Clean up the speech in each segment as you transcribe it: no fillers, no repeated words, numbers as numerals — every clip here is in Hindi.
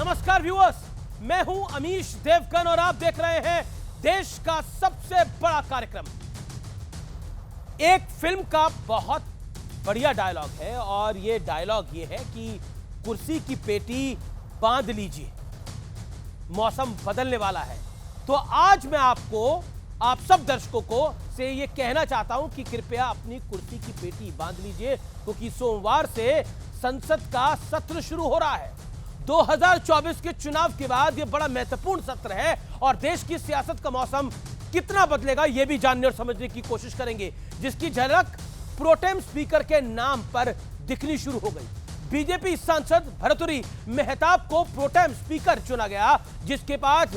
नमस्कार व्यूअर्स, मैं हूं अमीश देवगन और आप देख रहे हैं देश का सबसे बड़ा कार्यक्रम। एक फिल्म का बहुत बढ़िया डायलॉग है और ये डायलॉग ये है कि कुर्सी की पेटी बांध लीजिए, मौसम बदलने वाला है। तो आज मैं आपको, आप सब दर्शकों को से ये कहना चाहता हूं कि कृपया अपनी कुर्सी की पेटी बांध लीजिए, क्योंकि सोमवार से संसद का सत्र शुरू हो रहा है। 2024 के चुनाव के बाद ये बड़ा महत्वपूर्ण सत्र है और देश की सियासत का मौसम कितना बदलेगा ये भी जानने और समझने की कोशिश करेंगे, जिसकी झलक प्रोटेम स्पीकर के नाम पर दिखनी शुरू हो गई। बीजेपी सांसद भर्तृहरि मेहताब को प्रोटेम स्पीकर चुना गया, जिसके बाद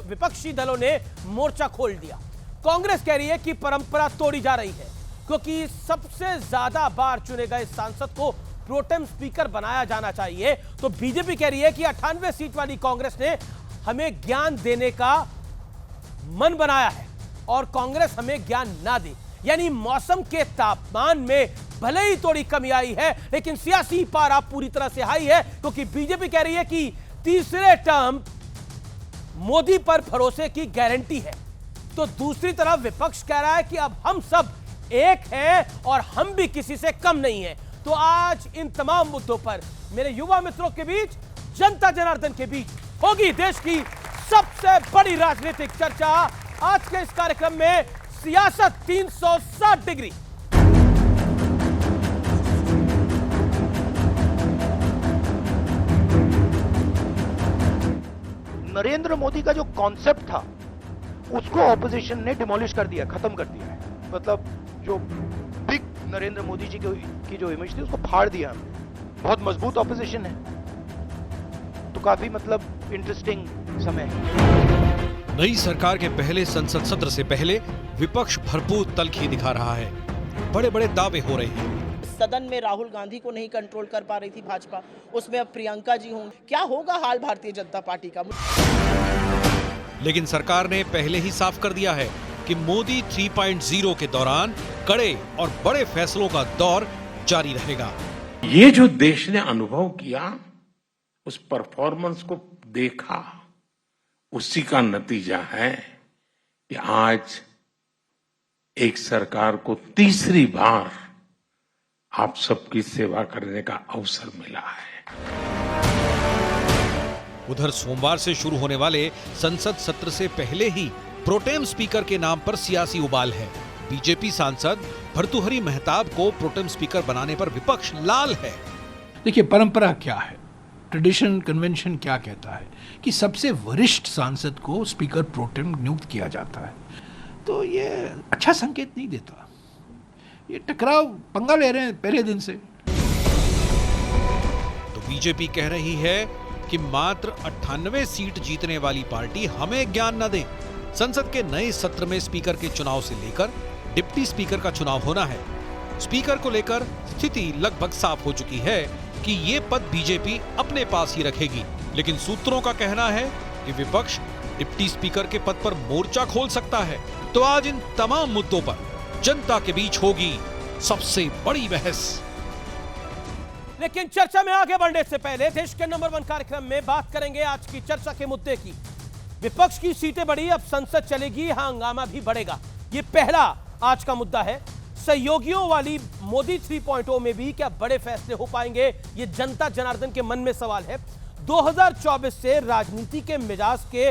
विपक्षी दलों ने मोर्चा खोल दिया। कांग्रेस कह रही है कि परंपरा तोड़ी जा रही है, क्योंकि सबसे ज्यादा बार चुने गए सांसद को प्रोटेम स्पीकर बनाया जाना चाहिए। तो बीजेपी कह रही है कि 98 सीट वाली कांग्रेस ने हमें ज्ञान देने का मन बनाया है और कांग्रेस हमें ज्ञान ना दे। यानी मौसम के तापमान में भले ही थोड़ी कमी आई है, लेकिन सियासी पारा पूरी तरह से हाई है, क्योंकि बीजेपी कह रही है कि तीसरे टर्म मोदी पर भरोसे की गारंटी है। तो दूसरी तरफ विपक्ष कह रहा है कि अब हम सब एक हैं और हम भी किसी से कम नहीं हैं। तो आज इन तमाम मुद्दों पर मेरे युवा मित्रों के बीच, जनता जनार्दन के बीच होगी देश की सबसे बड़ी राजनीतिक चर्चा। आज के इस कार्यक्रम में सियासत 360 डिग्री। नरेंद्र मोदी का जो कॉन्सेप्ट था उसको ऑपोजिशन ने डिमोलिश कर दिया, खत्म कर दिया है। मतलब जो बिग नरेंद्र मोदी जी की जो इमेज थी उसको फाड़ दिया। बहुत मजबूत ऑपोजिशन है, तो काफी मतलब इंटरेस्टिंग समय है। नई सरकार के पहले संसद सत्र से पहले विपक्ष भरपूर तल्खी दिखा रहा है। बड़े बड़े दावे हो रहे हैं। सदन में राहुल गांधी को नहीं कंट्रोल कर पा रही थी भाजपा, उसमें अब प्रियंका जी होंगी। क्या होगा हाल भारतीय जनता पार्टी का? लेकिन सरकार ने पहले ही साफ कर दिया है कि मोदी 3.0 के दौरान कड़े और बड़े फैसलों का दौर जारी रहेगा। ये जो देश ने अनुभव किया, उस परफॉर्मेंस को देखा, उसी का नतीजा है कि आज एक सरकार को तीसरी बार आप सबकी सेवा करने का अवसर मिला है। उधर सोमवार से शुरू होने वाले संसद सत्र से पहले ही प्रोटेम स्पीकर के नाम पर सियासी उबाल है। बीजेपी सांसद भर्तृहरि मेहताब को प्रोटेम स्पीकर बनाने पर विपक्ष लाल है। देखिए, परंपरा क्या है, ट्रेडिशन कन्वेंशन क्या कहता है कि सबसे वरिष्ठ सांसद को स्पीकर प्रोटेम नियुक्त किया जाता है। तो ये अच्छा संकेत नहीं देता। ये टकराव पंगा ले रहे हैं पहले दिन से। तो बीजेपी कह रही है कि मात्र 98 सीट जीतने वाली पार्टी हमें ज्ञान न दे। संसद के नए सत्र में स्पीकर के चुनाव से लेकर डिप्टी स्पीकर का चुनाव होना है। स्पीकर को लेकर स्थिति लगभग साफ हो चुकी है कि ये पद बीजेपी अपने पास ही रखेगी, लेकिन सूत्रों का कहना है कि विपक्ष डिप्टी स्पीकर के पद पर मोर्चा खोल सकता है। तो आज इन तमाम मुद्दों पर जनता के बीच होगी सबसे बड़ी बहस। लेकिन चर्चा में आगे बढ़ने से पहले देश के नंबर 1 कार्यक्रम में बात करेंगे आज की चर्चा के मुद्दे की। विपक्ष की सीटें बढ़ी, अब संसद चलेगी, हंगामा भी बढ़ेगा। ये पहला आज का मुद्दा है। सहयोगियों वाली मोदी 3.0 में भी क्या बड़े फैसले हो पाएंगे, ये जनता जनार्दन के मन में सवाल है। 2024 से राजनीति के मिजाज के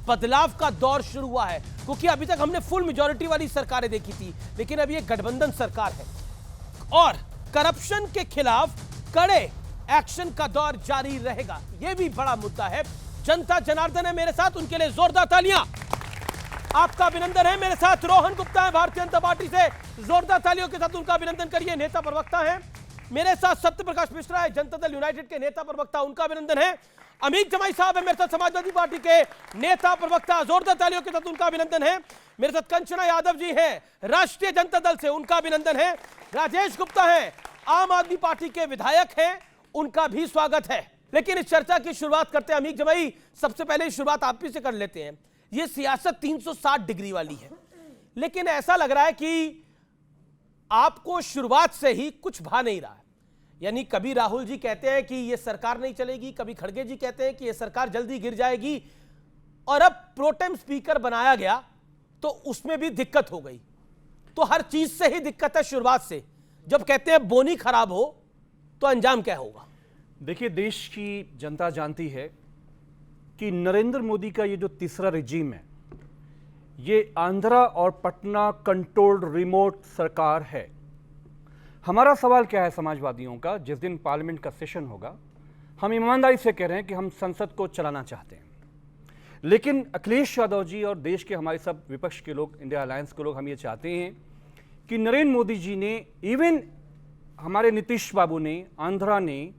बदलाव का दौर शुरू हुआ है, क्योंकि अभी तक हमने फुल मेजॉरिटी वाली सरकारें देखी थी, लेकिन अब ये गठबंधन सरकार है और करप्शन के खिलाफ कड़े एक्शन का दौर जारी रहेगा। यह भी बड़ा मुद्दा है। जनता जनार्दन है मेरे साथ, उनके लिए जोरदार तालियां। आपका अभिनंदन है। मेरे साथ रोहन गुप्ता है भारतीय जनता पार्टी से, जोरदार तालियों के साथ उनका अभिनंदन करिए, नेता प्रवक्ता हैं। मेरे साथ सत्य प्रकाश मिश्रा है, जनता दल यूनाइटेड के नेता प्रवक्ता, उनका अभिनंदन है। अमित जमाई साहब है मेरे साथ, समाजवादी पार्टी के नेता प्रवक्ता, जोरदार तालियों के साथ उनका अभिनंदन है। मेरे साथ कंचना यादव जी हैं राष्ट्रीय जनता दल से, उनका अभिनंदन है। राजेश गुप्ता है आम आदमी पार्टी के विधायक हैं, उनका भी स्वागत है। लेकिन इस चर्चा की शुरुआत करते हैं अमीक जमाई, सबसे पहले शुरुआत आप ही से कर लेते हैं। ये सियासत 360 डिग्री वाली है, लेकिन ऐसा लग रहा है कि आपको शुरुआत से ही कुछ भा नहीं रहा है। यानी कभी राहुल जी कहते हैं कि ये सरकार नहीं चलेगी, कभी खड़गे जी कहते हैं कि ये सरकार जल्दी गिर जाएगी, और अब प्रोटेम स्पीकर बनाया गया तो उसमें भी दिक्कत हो गई। तो हर चीज से ही दिक्कत है शुरुआत से। जब कहते हैं बोनी खराब हो तो अंजाम क्या होगा? देखिए, देश की जनता जानती है कि नरेंद्र मोदी का ये जो तीसरा रिजीम है, ये आंध्रा और पटना कंट्रोल्ड रिमोट सरकार है। हमारा सवाल क्या है समाजवादियों का, जिस दिन पार्लियामेंट का सेशन होगा, हम ईमानदारी से कह रहे हैं कि हम संसद को चलाना चाहते हैं, लेकिन अखिलेश यादव जी और देश के हमारे सब विपक्ष के लोग, इंडिया अलायंस के लोग, हम ये चाहते हैं कि नरेंद्र मोदी जी ने, इवन हमारे नीतीश बाबू ने, आंध्रा ने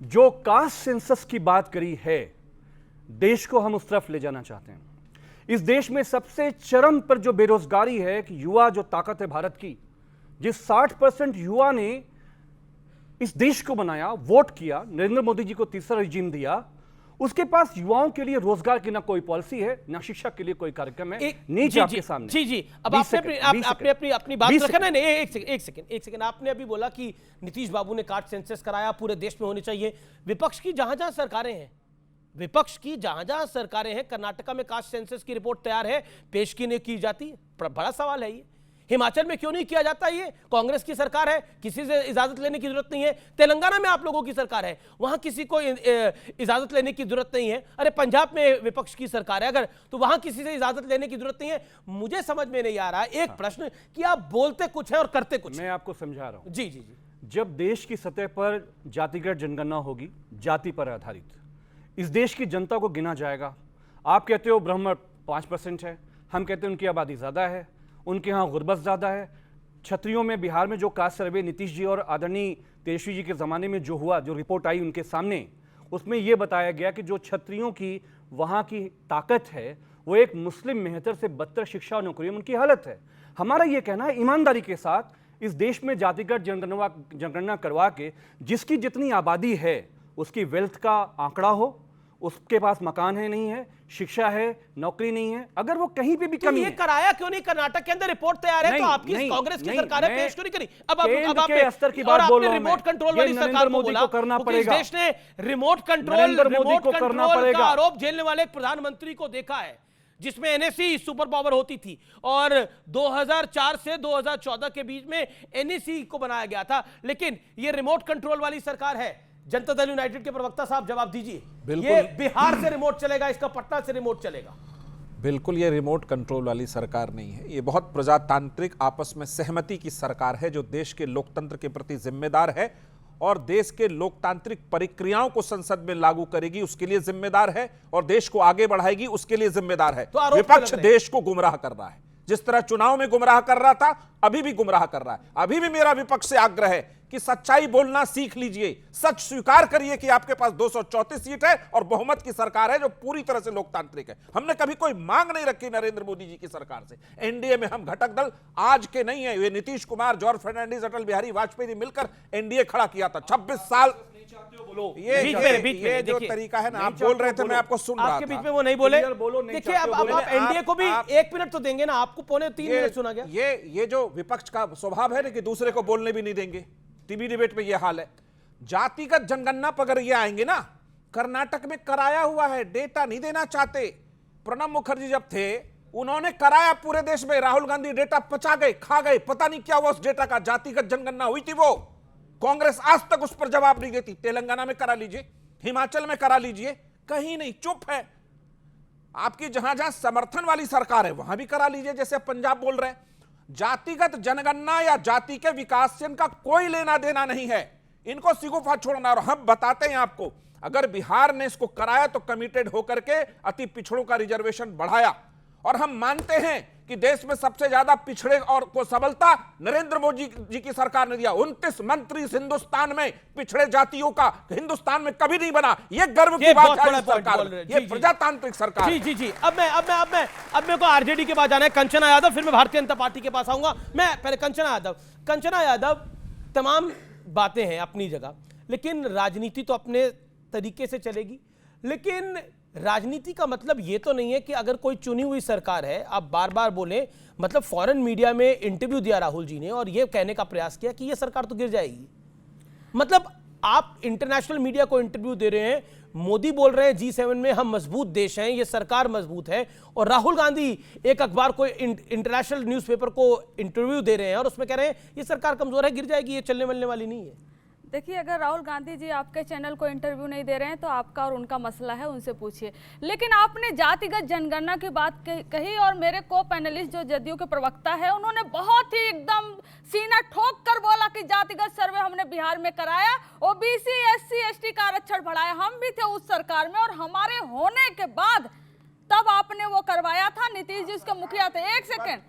जो कास्ट सेंसस की बात करी है, देश को हम उस तरफ ले जाना चाहते हैं। इस देश में सबसे चरम पर जो बेरोजगारी है, कि युवा जो ताकत है भारत की, जिस 60% युवा ने इस देश को बनाया, वोट किया, नरेंद्र मोदी जी को तीसरा रिजीम दिया, उसके पास युवाओं के लिए रोजगार की ना कोई पॉलिसी है, ना शिक्षा के लिए कोई कार्यक्रम है। नीचे आपके सामने। जी जी, अब आपने अपनी बात रखना नहीं। एक सेकंड। आपने अभी बोला कि नीतीश बाबू ने कास्ट सेंसस कराया, पूरे देश में होनी चाहिए। विपक्ष की जहां जहां सरकारें हैं, कर्नाटका में कास्ट सेंसस की रिपोर्ट तैयार है, पेश की नहीं की जाती। बड़ा सवाल है ये। हिमाचल में क्यों नहीं किया जाता? ये कांग्रेस की सरकार है, किसी से इजाजत लेने की जरूरत नहीं है। तेलंगाना में आप लोगों की सरकार है, वहां किसी को इजाजत लेने की जरूरत नहीं है। अरे पंजाब में विपक्ष की सरकार है अगर, तो वहां किसी से इजाजत लेने की जरूरत नहीं है। मुझे समझ में नहीं आ रहा एक प्रश्न कि आप बोलते कुछ है और करते कुछ। मैं आपको समझा रहा हूं। जी जी जी। जब देश की सतह पर जातिगत जनगणना होगी, जाति पर आधारित, इस देश की जनता को गिना जाएगा। आप कहते हो ब्राह्मण 5% है, हम कहते हैं उनकी आबादी ज्यादा है, उनके यहाँ गुर्बत ज़्यादा है। क्षत्रियों में बिहार में जो कास्ट सर्वे नीतीश जी और आदरणीय तेजस्वी जी के ज़माने में जो हुआ, जो रिपोर्ट आई उनके सामने, उसमें यह बताया गया कि जो क्षत्रियों की वहाँ की ताकत है, वो एक मुस्लिम मेहतर से बदतर शिक्षा और नौकरी में उनकी हालत है। हमारा ये कहना है ईमानदारी के साथ, इस देश में जातिगत जनगणना करवा के जिसकी जितनी आबादी है उसकी वेल्थ का आंकड़ा हो, उसके पास मकान है नहीं है, शिक्षा है, नौकरी नहीं है, अगर वो कहीं पे भी कमी ये कराया क्यों नहीं? कर्नाटक के अंदर रिपोर्ट तैयार है, तो आपकी कांग्रेस की सरकार ने पेश क्यों नहीं करी? अब आपके स्तर की बात बोल रहा हूं मैं। रिमोट कंट्रोल वाली सरकार मोदी को करना पड़ेगा। देश ने रिमोट कंट्रोल का आरोप झेलने वाले एक प्रधानमंत्री को देखा है, जिसमें एनएससी सुपर पावर होती थी, और 2004 से 2014 के बीच में एनएससी को बनाया गया था। लेकिन ये रिमोट कंट्रोल वाली सरकार है। जनता दल यूनाइटेड के प्रवक्ता साहब जवाब दीजिए। ये बिहार से रिमोट चलेगा, इसका पटना से रिमोट चलेगा? बिल्कुल, ये रिमोट कंट्रोल वाली सरकार नहीं है। ये बहुत प्रजातांत्रिक आपस में सहमति की सरकार है, जो देश के लोकतंत्र के प्रति जिम्मेदार है और देश के लोकतांत्रिक प्रक्रियाओं को संसद में लागू करेगी, उसके लिए जिम्मेदार है, और देश को आगे बढ़ाएगी, उसके लिए जिम्मेदार है। तो विपक्ष देश को गुमराह कर रहा है, जिस तरह चुनाव में गुमराह कर रहा था, अभी भी गुमराह कर रहा है। अभी भी मेरा विपक्ष से आग्रह है कि सच्चाई बोलना सीख लीजिए, सच स्वीकार करिए कि आपके पास 234 सीट है और बहुमत की सरकार है जो पूरी तरह से लोकतांत्रिक है। हमने कभी कोई मांग नहीं रखी नरेंद्र मोदी जी की सरकार से। एनडीए में हम घटक दल आज के नहीं है, ये नीतीश कुमार, जॉर्ज फर्नांडिस, अटल बिहारी वाजपेयी ने मिलकर एनडीए खड़ा किया था। 26 साल ये जो तरीका है ना, आप बोल रहे थे, मैं आपको सुन रहा था। आपके बीच में वो नहीं बोले। देखिए, अब आप एनडीए को भी 1 मिनट तो देंगे ना, आपको 3.25 मिनट सुना गया। ये जो विपक्ष का स्वभाव है ना कि दूसरे को बोलने भी नहीं देंगे, टीवी डिबेट में ये हाल है। जातिगत जनगणना पर अगर ये आएंगे ना, कर्नाटक में कराया हुआ है, डेटा नहीं देना चाहते। प्रणब मुखर्जी जब थे, उन्होंने कराया पूरे देश में, राहुल गांधी डेटा पचा गए, खा गए, पता नहीं क्या हुआ उस डेटा का। जातिगत जनगणना हुई थी वो, कांग्रेस आज तक उस पर जवाब नहीं देती। तेलंगाना में करा लीजिए, हिमाचल में करा लीजिए, कहीं नहीं, चुप है। आपकी जहां जहां समर्थन वाली सरकार है वहां भी करा लीजिए, जैसे पंजाब बोल रहे हैं। जातिगत जनगणना या जाति के विकास से इनका कोई लेना देना नहीं है, इनको सिगुफा छोड़ना। और हम बताते हैं आपको, अगर बिहार ने इसको कराया तो कमिटेड होकर के अति पिछड़ों का रिजर्वेशन बढ़ाया। और हम मानते हैं कि देश में सबसे ज्यादा पिछड़े और को सबलता नरेंद्र मोदी जी की सरकार ने दिया। 29 मंत्री हिंदुस्तान में पिछड़े जातियों का हिंदुस्तान में कभी नहीं बना। ये गर्व की बात है सरकार, ये प्रजातांत्रिक सरकार। जी जी जी, अब मेरे को आरजेडी के पास जाना है, कंचना यादव, फिर मैं भारतीय जनता पार्टी के पास आऊंगा। मैं पहले कंचना यादव, तमाम बातें हैं अपनी जगह, लेकिन राजनीति तो अपने तरीके से चलेगी। लेकिन राजनीति का मतलब ये तो नहीं है कि अगर कोई चुनी हुई सरकार है, आप बार बार बोले, मतलब फॉरेन मीडिया में इंटरव्यू दिया राहुल जी ने और ये कहने का प्रयास किया कि ये सरकार तो गिर जाएगी। मतलब आप इंटरनेशनल मीडिया को इंटरव्यू दे रहे हैं, मोदी बोल रहे हैं G7 में हम मजबूत देश हैं, ये सरकार मजबूत है, और राहुल गांधी एक अखबार को इंटरनेशनल न्यूज़पेपर को इंटरव्यू दे रहे हैं और उसमें कह रहे हैं ये सरकार कमजोर है, गिर जाएगी, ये चलने मिलने वाली नहीं है। देखिए, अगर राहुल गांधी जी आपके चैनल को इंटरव्यू नहीं दे रहे हैं तो आपका और उनका मसला है, उनसे पूछिए। लेकिन आपने जातिगत जनगणना की बात कही और मेरे को पैनलिस्ट जो जदयू के प्रवक्ता है उन्होंने बहुत ही एकदम सीना ठोक कर बोला कि जातिगत सर्वे हमने बिहार में कराया, ओबीसी SC ST का आरक्षण बढ़ाया, हम भी थे उस सरकार में और हमारे होने के बाद तब आपने वो करवाया था। नीतीश जी उसके मुखिया थे। एक सेकंड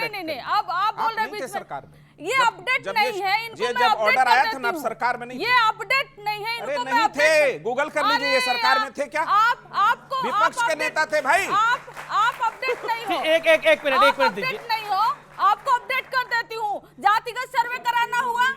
नहीं, अब आप बोल रहे बीच में ये अपडेट नहीं है, इनको मैं जब ऑर्डर आया था ना सरकार में नहीं, ये अपडेट नहीं है, इनको नहीं थे, गूगल कर लीजिए, ये सरकार में थे क्या? आपको विपक्ष के नेता थे भाई। आप अपडेट नहीं हो। एक मिनट दीजिए, नहीं हो, आपको अपडेट कर देती हूँ। जातिगत सर्वे कराना हुआ,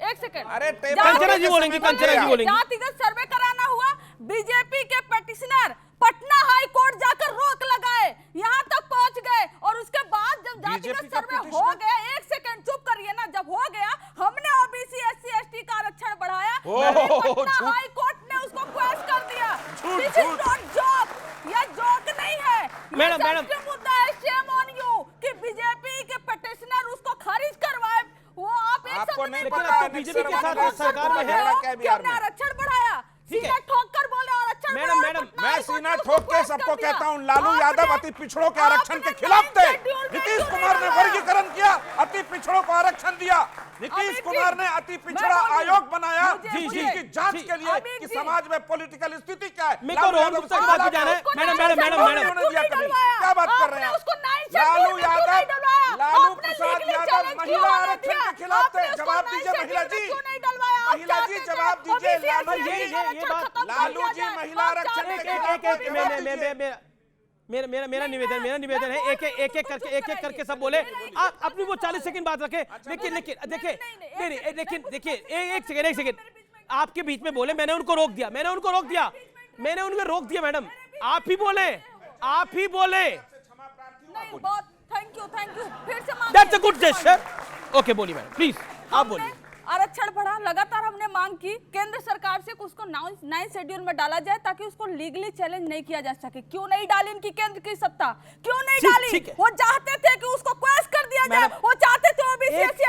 एक सेकंड, अरे कंचना जी बोलेंगे, जातिगत सर्वे कराना हुआ, बीजेपी के पेटिशनर पटना हाई कोर्ट जाकर रोक लगाए, यहाँ तक पहुंच गए और उसके बाद जब जातिगत सर्वे हो गया, एक सेकंड चुप करिए ना, जब हो गया हमने ओबीसी SC ST का आरक्षण बढ़ाया, पटना हाई कोर्ट ने उसको क्वेश्चन कर दिया। दिस इज नॉट जोक, ये जोक नहीं है, मैडम मुद्दा है। शेम ऑन यू कि बीजेपी के पेटिशनर उसको खारिज करवाए, वो आप एक आपको शब्द नहीं बोल पता रहे। बीजेपी के साथ सरकार में है कि हमने आरक्षण बढ़ाया, सीना ठोक कर बोले आरक्षण बढ़ाया। मैडम, मैं सीना ठोक के सबको कहता हूं, लालू यादव अति पिछड़ों के आरक्षण के खिलाफ थे। नीतीश कुमार ने वर्गीकरण किया, अति पिछड़ों को आरक्षण दिया। नीतीश कुमार ने अति पिछड़ा आयोग बनाया जिसकी जांच के लिए कि समाज में पॉलिटिकल स्थिति क्या है। मेरे को रोहन गुप्ता की बात पे जाना है। मैडम क्या बात कर रहे हैं? लालू प्रसाद यादव महिला आरक्षण के खिलाफ थे। जवाब दीजिए महिला जी, जवाब दीजिए। लालू जी महिला आरक्षण के खिलाफ। मेरा निवेदन है, एक करके सब बोले। आप अपनी वो 40 सेकंड बात रखें, लेकिन देखिए एक सेकंड आपके बीच में बोले, मैंने उनको रोक दिया मैडम, आप ही बोले। थैंक यू, फिर से that's a good gesture. Okay, बोलिए मैडम, प्लीज आप बोलिए। आरक्षण बढ़ा, लगातार हमने मांग की केंद्र सरकार से उसको 9 शेड्यूल में डाला जाए ताकि उसको लीगली चैलेंज नहीं किया जा सके। क्यों नहीं डाली इनकी केंद्र की सत्ता, क्यों नहीं डाली? वो चाहते थे कि उसको क्वेश्चन कर दिया जाए, वो चाहते थे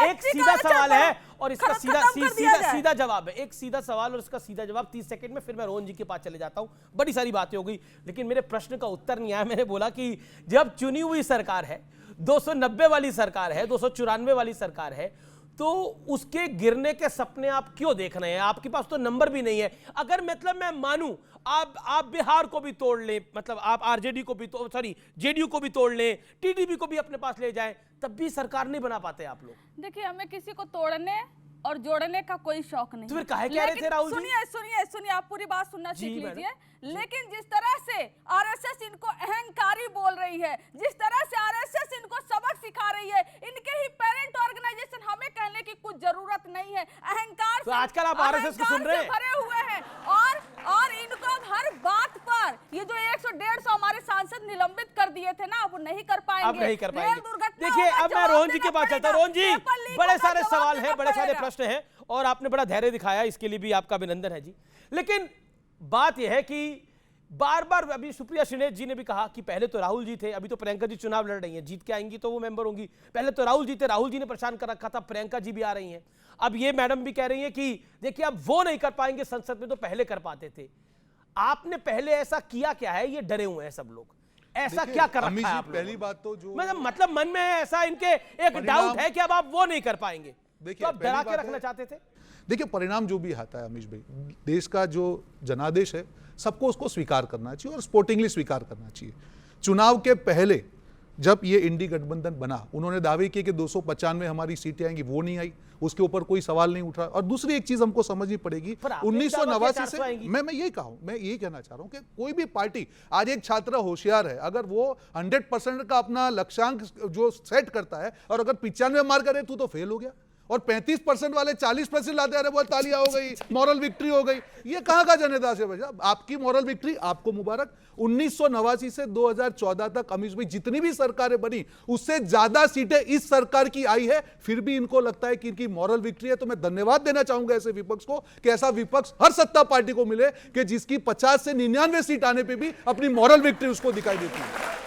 एक सीधा सवाल है और इसका सीधा जवाब है। एक सीधा सवाल और इसका सीधा जवाब 30 सेकंड में, फिर मैं रोहन जी के पास चले जाता हूं। बड़ी सारी बातें हो गई, लेकिन मेरे प्रश्न का उत्तर नहीं आया। मैंने बोला कि जब चुनी हुई सरकार है, 290 वाली सरकार है, 294 वाली सरकार है, तो उसके गिरने के सपने आप क्यों देख रहे हैं? आपके पास तो नंबर भी नहीं है। अगर मतलब मैं मानूं आप बिहार को भी तोड़ लें, मतलब आप आरजेडी को भी जेडीयू को भी तोड़ लें, टीडीपी को भी अपने पास ले जाएं, तब भी सरकार नहीं बना पाते आप लोग। देखिए, हमें किसी को तोड़ने और जोड़ने का कोई शौक नहीं। तो फिर काहे कह रहे थे राहुल जी? सुनिए, आप पूरी बात सुनना सीख लीजिए। लेकिन जिस तरह से आरएसएस इनको अहंकारी बोल रही है, जिस तरह से आरएसएस इनको सबक सिखा रही है, इनके ही पेरेंट ऑर्गेनाइजेशन हमें कहने की कुछ जरूरत नहीं है। अहंकार तो आजकल आप आरएसएस को सुन रहे हैं, भरे हुए हैं और इनको हर बात पर ये जो 100-150 हमारे सांसद निलंबित कर दिए थे ना, वो नहीं कर पाएंगे। देखिए, अब मैं रोहन जी के पास चलता हूं। रोहन जी, बड़े सारे सवाल हैं, बड़े सारे प्रश्न हैं और आपने बड़ा धैर्य दिखाया, इसके लिए भी आपका अभिनंदन है जी। लेकिन बात यह है कि बार बार अभी सुप्रिया श्रीनेश जी ने भी कहा कि पहले तो राहुल जी थे, अभी तो प्रियंका जी चुनाव लड़ रही हैं, जीत के आएंगी तो वो मेंबर होंगी। पहले तो राहुल जी थे, राहुल जी ने परेशान कर रखा था, प्रियंका जी भी आ रही हैं। अब ये मैडम भी कह रही हैं कि देखिए अब वो नहीं कर पाएंगे संसद में, तो पहले कर पाते थे। आपने पहले ऐसा किया क्या है? ये डरे हुए हैं सब लोग, ऐसा क्या कर रखा है आप? पहली बात तो जो मतलब मन में ऐसा इनके एक डाउट है कि अब आप वो नहीं कर पाएंगे, तो आप डरा के रखना चाहते थे। देखिए, परिणाम जो भी आता है अमीश भाई, देश का जो जनादेश है सबको उसको स्वीकार करना चाहिए और स्पोर्टिंगली स्वीकार करना चाहिए। चुनाव के पहले जब ये इंडी गठबंधन बना, उन्होंने दावे किए कि 295 हमारी सीटें आएंगी, वो नहीं आई, उसके ऊपर कोई सवाल नहीं उठा। और दूसरी एक चीज हमको समझनी पड़ेगी, 1989 से मैं यही कहना चाह रहा हूं कि कोई भी पार्टी, आज एक छात्र होशियार है, अगर वो 100% का अपना लक्ष्यांक जो सेट करता है और अगर 95 मार करे तो फेल हो गया। और 35% वाले 40% लाते, अरे बोल तालियां हो गई, मॉरल विक्ट्री हो गई। ये कहां का जनेदास है भैया? आपकी मॉरल विक्ट्री, आपको मुबारक। 1989 से 2014 तक अमीश भाई जितनी भी सरकारें बनी उससे ज्यादा सीटें इस सरकार की आई है, फिर भी इनको लगता है कि इनकी मॉरल विक्ट्री है। तो मैं धन्यवाद देना चाहूंगा ऐसे विपक्ष को कि ऐसा विपक्ष हर सत्ता पार्टी को मिले कि जिसकी 50 से 99 सीट आने पे भी अपनी मॉरल विक्ट्री उसको दिखाई देती है।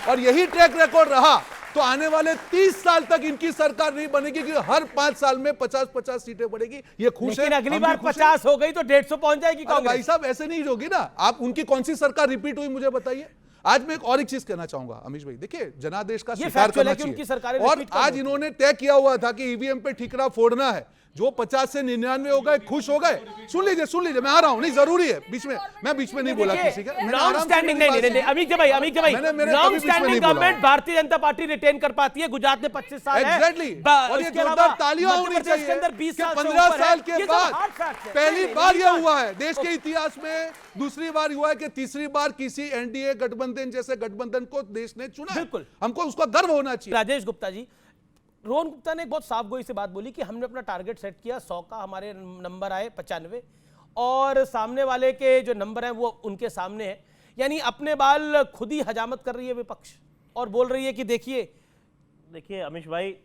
और यही ट्रैक रिकॉर्ड रहा तो आने वाले 30 साल तक इनकी सरकार नहीं बनेगी कि हर 5 साल में 50-50 सीटें बढ़ेगी। ये खुश है, लेकिन अगली हम बार भी खुश 50 हो गई तो 150 पहुंच जाएगी अरे भाई कांग्रेस। साहब ऐसे नहीं होगी ना। आप उनकी कौन सी सरकार रिपीट हुई मुझे बताइए। आज मैं एक और एक चीज कहना चाहूंगा अमीश भाई, देखिए जनादेश का स्वीकार factual करना है कि उनकी सरकारें चाहिए। और repeat कर आज रही थी। इन्होंने तय किया हुआ था कि ईवीएम पे ठिकरा फोड़ना है। जो 50 से 99 हो गए, खुश हो गए। सुन लीजिए, मैं आ रहा हूं, नहीं जरूरी है बीच में, मैं बीच में नहीं बोला किसी का। नॉन स्टैंडिंग नहीं, अमित भाई non standing government Bharatiya Janata party retain कर पाती है। गुजरात में 25 साल है। एग्जैक्टली, और ये जोरदार तालियां होनी चाहिए के अंदर 20 कि साल 15 साल के ये सब बाद hard facts है। पहली बार यह हुआ है देश के इतिहास में, दूसरी बार हुआ है कि तीसरी बार किसी एनडीए गठबंधन जैसे गठबंधन को देश ने चुना। बिल्कुल, हमको उसका गर्व होना चाहिए। राजेश गुप्ता जी, रोहन गुप्ता ने एक बहुत साफ गोई से बात बोली कि हमने अपना टारगेट सेट किया 100 का, हमारे नंबर आए 95 और सामने वाले के जो नंबर हैं वो उनके सामने है। यानी अपने बाल खुद ही हजामत कर रही है विपक्ष और बोल रही है कि देखिए अमीश भाई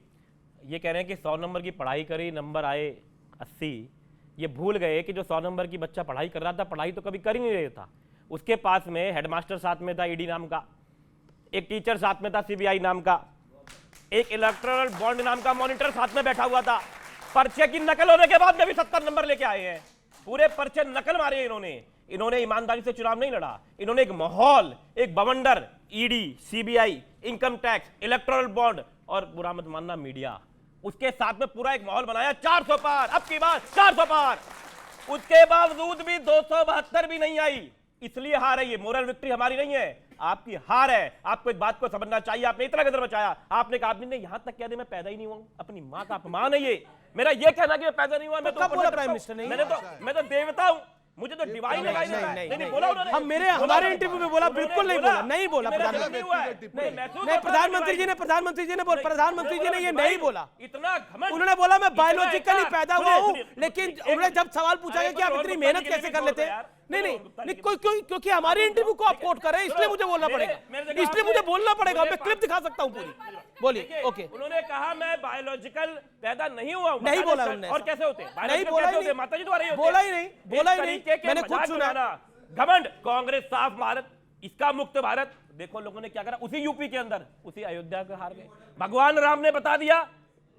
ये कह रहे हैं कि 100 नंबर की पढ़ाई करी, नंबर आए 80। ये भूल गए कि जो 100 नंबर की बच्चा पढ़ाई कर रहा था, पढ़ाई तो कभी कर ही नहीं रहा था। उसके पास में हेडमास्टर साथ में था ईडी नाम का, एक टीचर साथ में था सीबीआई नाम का, एक इलेक्टोरल बॉन्ड नाम का मॉनिटर साथ में बैठा हुआ था। पर्चे की नकल होने के बाद में भी 70 नंबर लेके आए हैं। पूरे पर्चे नकल मारे इन्होंने ईमानदारी से चुनाव नहीं लड़ा। इन्होंने एक माहौल, एक बवंडर, ED, CBI, income tax, electoral bond और बुरा मत मानना मीडिया, उसके साथ में पूरा एक माहौल बनाया। 400 पार, अब की बात 400 पार। उसके बावजूद भी 272 भी नहीं आई, इसलिए हार है। ये मोरल विक्ट्री हमारी नहीं है, आपकी हार है। आपको एक बात को समझना चाहिए। आपने इतना कदर बचाया, आपने कहा आपने यहां तक कह दिया मैं पैदा ही नहीं हुआ, अपनी मां का अपमान है ये। मेरा ये कहना कि मैं पैदा नहीं हुआ, मैं तो प्राइम मिनिस्टर नहीं, मैं तो देवता हूं, मुझे तो डिवाइन लगाई देता है। नहीं बोला उन्होंने, हमारे इंटरव्यू में बोला, बिल्कुल नहीं बोला, नहीं बोला प्रधानमंत्री जी ने ये नहीं बोला। इतना घमंड, उन्होंने बोला मैं बायोलॉजिकली पैदा हुआ हूं, लेकिन उन्होंने जब सवाल पूछा गया कि आप इतनी मेहनत कैसे कर लेते, नहीं क्योंकि हमारे इंटरव्यू को आप कोट कर रहे हैं, इसलिए मुझे बोलना पड़ेगा, मैं क्लिप दिखा सकता हूं पूरी। बोलिए। ओके, उन्होंने कहा मैं बायोलॉजिकल पैदा नहीं हुआ हूं, नहीं बोला उन्होंने, और कैसे होते, नहीं बोला ही नहीं, माता जी तो रही होते, बोला ही नहीं, मैंने खुद सुना। घमंड, कांग्रेस साफ भारत, इसका मुक्त भारत। देखो लोगों ने क्या करा उसी यूपी के अंदर, उसी अयोध्या के हार गए। भगवान राम ने बता दिया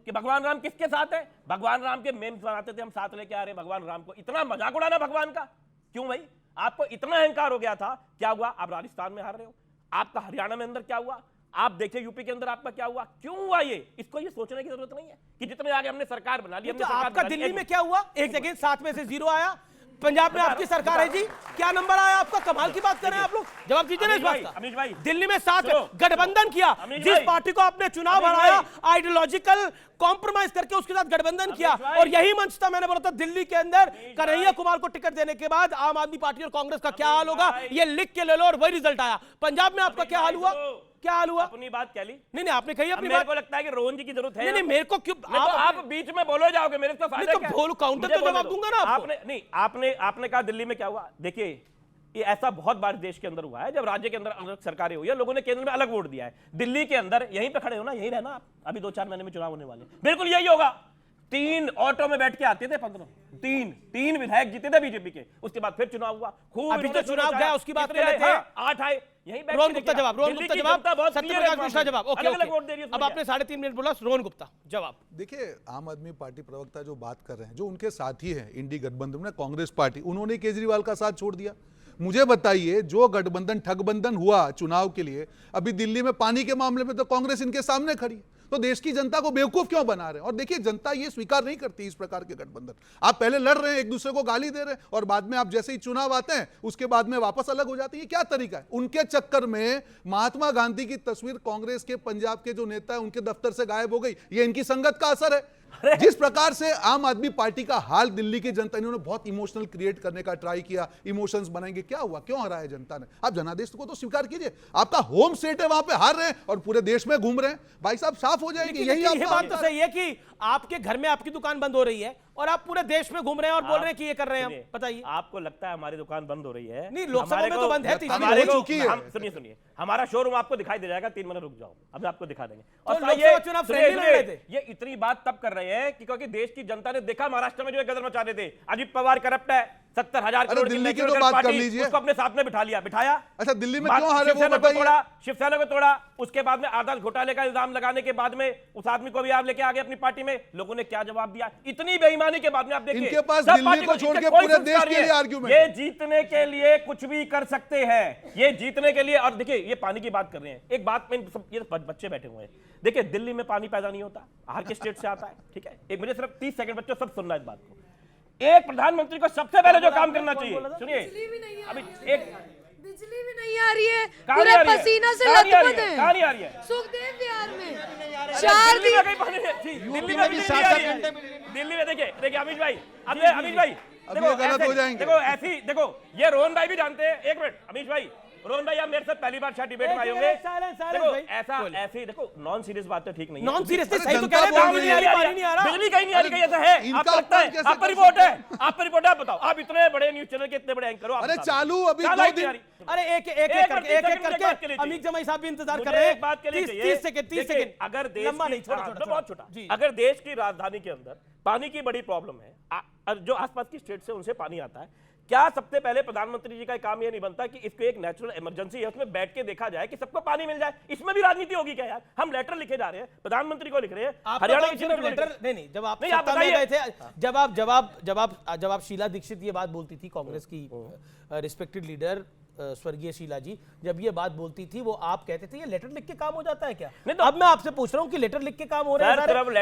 कि भगवान राम किसके साथ है। भगवान राम के मेम्स बनाते थे हम, साथ लेके आ रहे हैं भगवान राम को। इतना मजाक उड़ाना भगवान का क्यों भाई? आपको इतना अहंकार हो गया था, क्या हुआ? आप राजस्थान में हार रहे हो, आपका हरियाणा में अंदर क्या हुआ, आप देखिए यूपी के अंदर आपका क्या हुआ, क्यों हुआ ये? इसको ये सोचने की जरूरत नहीं है कि जितने आगे हमने सरकार बना ली, आपका दिल्ली में क्या हुआ? एक जगह 7 में से 0 आया। पंजाब में आपकी सरकार है जी, क्या नंबर आया आपका? कमाल की बात कर रहे हैं आप लोग, जवाब दीजिए ना इस बात का। अमीश भाई, दिल्ली में 7 गठबंधन किया, जिस पार्टी को आपने चुनाव हराया, आइडियोलॉजिकल कॉम्प्रोमाइज करके उसके साथ गठबंधन किया, और यही मंच था। मैंने बोला था दिल्ली के अंदर कन्हैया कुमार को टिकट देने के बाद आम आदमी पार्टी और कांग्रेस का क्या हाल होगा, ये लिख के ले लो, और वही रिजल्ट आया। पंजाब में आपका क्या हाल हुआ? क्या हाल हुआ? अपनी बात क्या ली? नहीं आपने कही अपनी मेरे बात। को लगता है कि रोहन जी की जरूरत है। नहीं मेरे को क्यों? आप बीच में बोलो जाओगे, मेरे तो फायदा क्या? बोलो, काउंटर तो जवाब दूंगा ना आपको। आपने कहा दिल्ली में क्या हुआ। देखिए ये ऐसा बहुत बार देश के अंदर हुआ है, जब राज्य के अंदर अलग सरकारें हुई है, लोगों ने केंद्र में अलग वोट दिया है। दिल्ली के अंदर यहीं पे खड़े हो ना, यहीं रहना आप, अभी 2-4 महीने में चुनाव होने वाले, बिल्कुल यही होगा। 3 ऑटो में बैठ के आते थे 15, 3 विधायक जीते थे बीजेपी के, उसके बाद फिर चुनाव हुआ, खूब अभी तो चुनाव गया, उसकी बात कर लेते हैं। 8 आए, यही रोहन गुप्ता जवाब, सत्यप्रकाश मिश्रा जवाब। ओके, अब आपने 3.5 मिनट बोला, रोहन गुप्ता जवाब। देखिए आम आदमी पार्टी प्रवक्ता जो बात कर रहे हैं, जो उनके साथी हैं इंडी गठबंधन में कांग्रेस पार्टी, उन्होंने केजरीवाल का साथ छोड़ दिया। मुझे बताइए, जो गठबंधन ठगबंधन हुआ चुनाव के लिए, अभी दिल्ली में पानी के मामले में तो कांग्रेस इनके सामने खड़ी है, तो देश की जनता को बेवकूफ क्यों बना रहे हैं? और देखिए जनता ये स्वीकार नहीं करती इस प्रकार के गठबंधन। आप पहले लड़ रहे हैं, एक दूसरे को गाली दे रहे हैं, और बाद में आप जैसे ही चुनाव आते हैं उसके बाद में वापस अलग हो जाते हैं। क्या तरीका है? उनके चक्कर में महात्मा गांधी की तस्वीर कांग्रेस के पंजाब के जो नेता है उनके दफ्तर से गायब हो गई। ये इनकी संगत का असर है। जिस प्रकार से आम आदमी पार्टी का हाल दिल्ली की जनता ने बहुत इमोशनल क्रिएट करने का ट्राई किया, इमोशंस बनाएंगे, क्या हुआ, क्यों हराया जनता ने? आप जनादेश को तो स्वीकार कीजिए, आपका होम स्टेट है, वहां पे हार रहे हैं और पूरे देश में घूम रहे हैं। भाई साहब साफ हो जाएगी, यही ये बात तो सही है कि आपके घर में आपकी दुकान बंद हो रही है और आप पूरे देश में घूम रहे हैं और बोल रहे हैं कि ये कर रहे हैं हम। बताइए, आपको लगता है हमारी दुकान बंद हो रही है? नहीं, लोकसभा में तो बंद है, सुनिए, हमारा शोरूम आपको दिखाई दे जाएगा, 3 महीने रुक जाओ, अब आपको दिखा देंगे। और लोकसभा चुनाव फ्रेंडली लड़ रहे थे। ये इतनी बात तब कर रहे हैं क्योंकि देश की जनता ने देखा महाराष्ट्र में जो गदर मचा रहे थे, अजीत पवार करप्ट है, 70,000 करोड़ दिल्ली की तो बात कर लीजिए, उसको अपने साथ में बिठाया। अच्छा, दिल्ली में क्यों हारे वो बताइए। शिवसेना को तोड़ा, उसके बाद में आधार घोटाले का इल्जाम लगाने के बाद में उस आदमी को भी आप लेके आ गए अपनी पार्टी में। लोगों ने क्या जवाब दिया? इतनी बेईमानी के बाद में आप देखिए, इनके पास दिल्ली को छोड़ के पूरे देश के लिए आर्गुमेंट। ये जीतने के लिए कुछ भी कर सकते हैं, ये जीतने के लिए। और देखिए, ये पानी की बात कर रहे हैं, एक बात में ये बच्चे बैठे हुए हैं, देखिए दिल्ली में पानी पैदा नहीं होता, हर के स्टेट से आता है, ठीक है। एक मुझे सिर्फ 30 सेकंड बच्चों सब सुनना इस बात को। एक प्रधानमंत्री को सबसे पहले जो काम करना चाहिए, सुनिए, अभी एक बिजली भी नहीं आ रही है, पूरे पसीना से लथपथ है। कहां नहीं आ रही है? सुखदेव विहार में 4 दिन दिल्ली में भी दिल्ली में देखिए अमीश भाई, देखो गलत हो जाएंगे। देखो ऐसी, देखो ये रोहन भाई भी जानते हैं। एक मिनट अमीश भाई, रोहन भाई आप मेरे साथ पहली बार शायद डिबेट में आए होंगे। देखो ऐसा ऐसे देखो, नॉन सीरियस बातें ठीक नहीं है। नॉन सीरियस सही तो कह रहे हैं, बिजली नहीं आ रहा, बिजली कहीं नहीं आ रही, ऐसा है? आपको लगता है? आपका रिपोर्ट है, आपका रिपोर्ट है, आप बताओ। आप इतने बड़े न्यूज चैनल के इतने बड़े एंकर हो, अरे चालू अभी 2 दिन, अरे एक करके अमित जमाई साहब भी इंतजार कर रहे हैं। बात के लिए 30 सेकंड। अगर देश लंबा नहीं, बहुत छोटा, अगर देश की राजधानी के अंदर पानी की बड़ी प्रॉब्लम है, जो आसपास की स्टेट से उनसे पानी आता है, क्या सबसे पहले प्रधानमंत्री जी का काम यह नहीं बनता कि इसको एक नेचुरल इमरजेंसी है, उसमें बैठ के देखा जाए कि सबको पानी मिल जाए? इसमें भी राजनीति होगी क्या यार? हम लेटर लिखे जा रहे हैं, प्रधानमेंत्री को लिख रहे हैं, हरियाणा के लेटर नहीं, जब आप सत्ता में गए थे, जब आप शीला दीक्षित ये बात बोलती थी, कांग्रेस की रिस्पेक्टेड लीडर स्वर्गीय शीला जी, जब ये बात बोलती थी, वो आप कहते थे ये लेटर लिख के काम हो जाता है क्या? नहीं तो अब मैं आपसे पूछ रहा हूँ कि लेटर लिख के काम हो रहा है?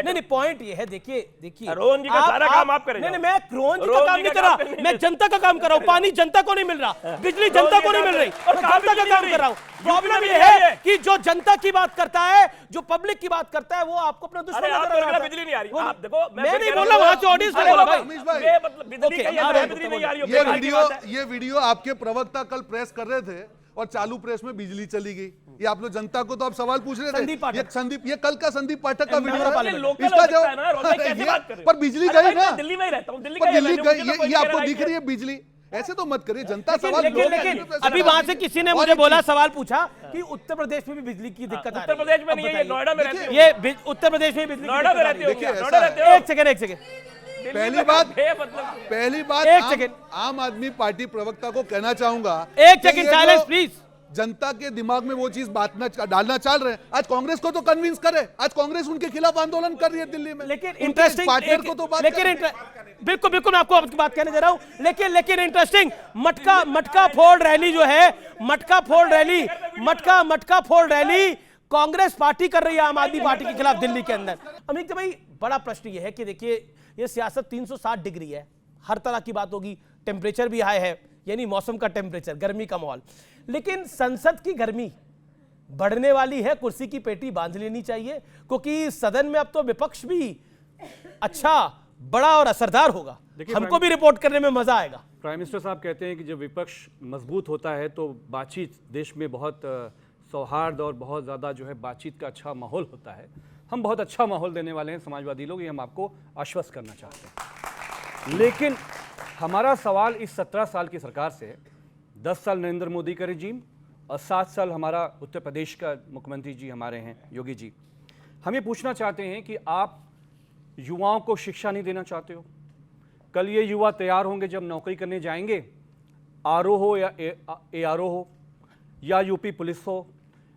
नहीं, पॉइंट ये है, देखिए रोहन जी का सारा काम आप करें। नहीं, मैं रोहन जी का काम नहीं कर रहा, मैं जनता का काम कर रहा हूँ। पानी जनता को नहीं मिल रहा, बिजली जनता को नहीं मिल रही, और जनता का काम कर रहा हूँ। प्रॉब्लम ये है कि जो जनता की बात करता है, जो पब्लिक की बात करता है, वो आपको अपना दुश्मन नजर आ रहा है। बिजली नहीं आ रही, आप देखो, मैं नहीं बोल रहा, वहां से ऑडियंस में बोला भाई, मतलब बिजली नहीं आ रही। ये वीडियो आपके प्रवक्ता कल प्रेस कर रहे थे और चालू प्रेस में बिजली चली गई। ये आप लोग जनता को तो आप सवाल पूछ रहे थे, ये कल का संदीप पाठक का वीडियो है, इसका जवाब। पर बिजली गई ना, दिल्ली में रहता हूं, दिल्ली गई, ये आपको दिख रही है बिजली? ऐसे तो मत करिए, जनता सवाल। लेकिन अभी वहां से किसी ने मुझे बोला, सवाल पूछा कि उत्तर प्रदेश में भी बिजली की दिक्कत आ रही है। उत्तर प्रदेश में नहीं है, नोएडा में रहती है। ये उत्तर प्रदेश में बिजली, नोएडा में रहती है। एक सेकंड, पहली बात एक सेकंड, आम आदमी पार्टी प्रवक्ता को कहना चाहूंगा, एक सेकंड साइलेंस प्लीज। जनता के दिमाग में वो चीज डालना चाह रहे हैं, आज कांग्रेस को तो कन्विंस करे। आज कांग्रेस उनके खिलाफ आंदोलन कर रही है दिल्ली में, लेकिन इंटरेस्टिंग पार्टनर को तो बात, बिल्कुल मैं आपको आपकी बात कहने दे रहा हूं, लेकिन इंटरेस्टिंग मटका फोड़ रैली जो है, मटका फोड़ रैली कांग्रेस पार्टी कर रही है आम आदमी पार्टी के खिलाफ दिल्ली के अंदर। अमित भाई, बड़ा प्रश्न ये है कि देखिए, ये सियासत 360 डिग्री है, हर तरह की बात होगी, टेम्परेचर भी हाई है, यानी मौसम का टेम्परेचर, गर्मी का माहौल, लेकिन संसद की गर्मी बढ़ने वाली है, कुर्सी की पेटी बांध लेनी चाहिए, क्योंकि सदन में अब तो विपक्ष भी अच्छा, बड़ा और असरदार होगा, हमको भी रिपोर्ट करने में मजा आएगा। प्राइम मिनिस्टर साहब कहते हैं कि जब विपक्ष मजबूत होता है तो बातचीत, देश में बहुत सौहार्द और बहुत ज़्यादा जो है बातचीत का अच्छा माहौल होता है। हम बहुत अच्छा माहौल देने वाले हैं समाजवादी लोग, ये हम आपको आश्वस्त करना चाहते हैं। लेकिन हमारा सवाल इस 17 साल की सरकार से है, 10 साल नरेंद्र मोदी का रिजीम और 7 साल हमारा उत्तर प्रदेश का मुख्यमंत्री जी हमारे हैं योगी जी। हम ये पूछना चाहते हैं कि आप युवाओं को शिक्षा नहीं देना चाहते हो? कल ये युवा तैयार होंगे जब नौकरी करने जाएंगे, आरओ हो या एआरओ हो या यूपी पुलिस हो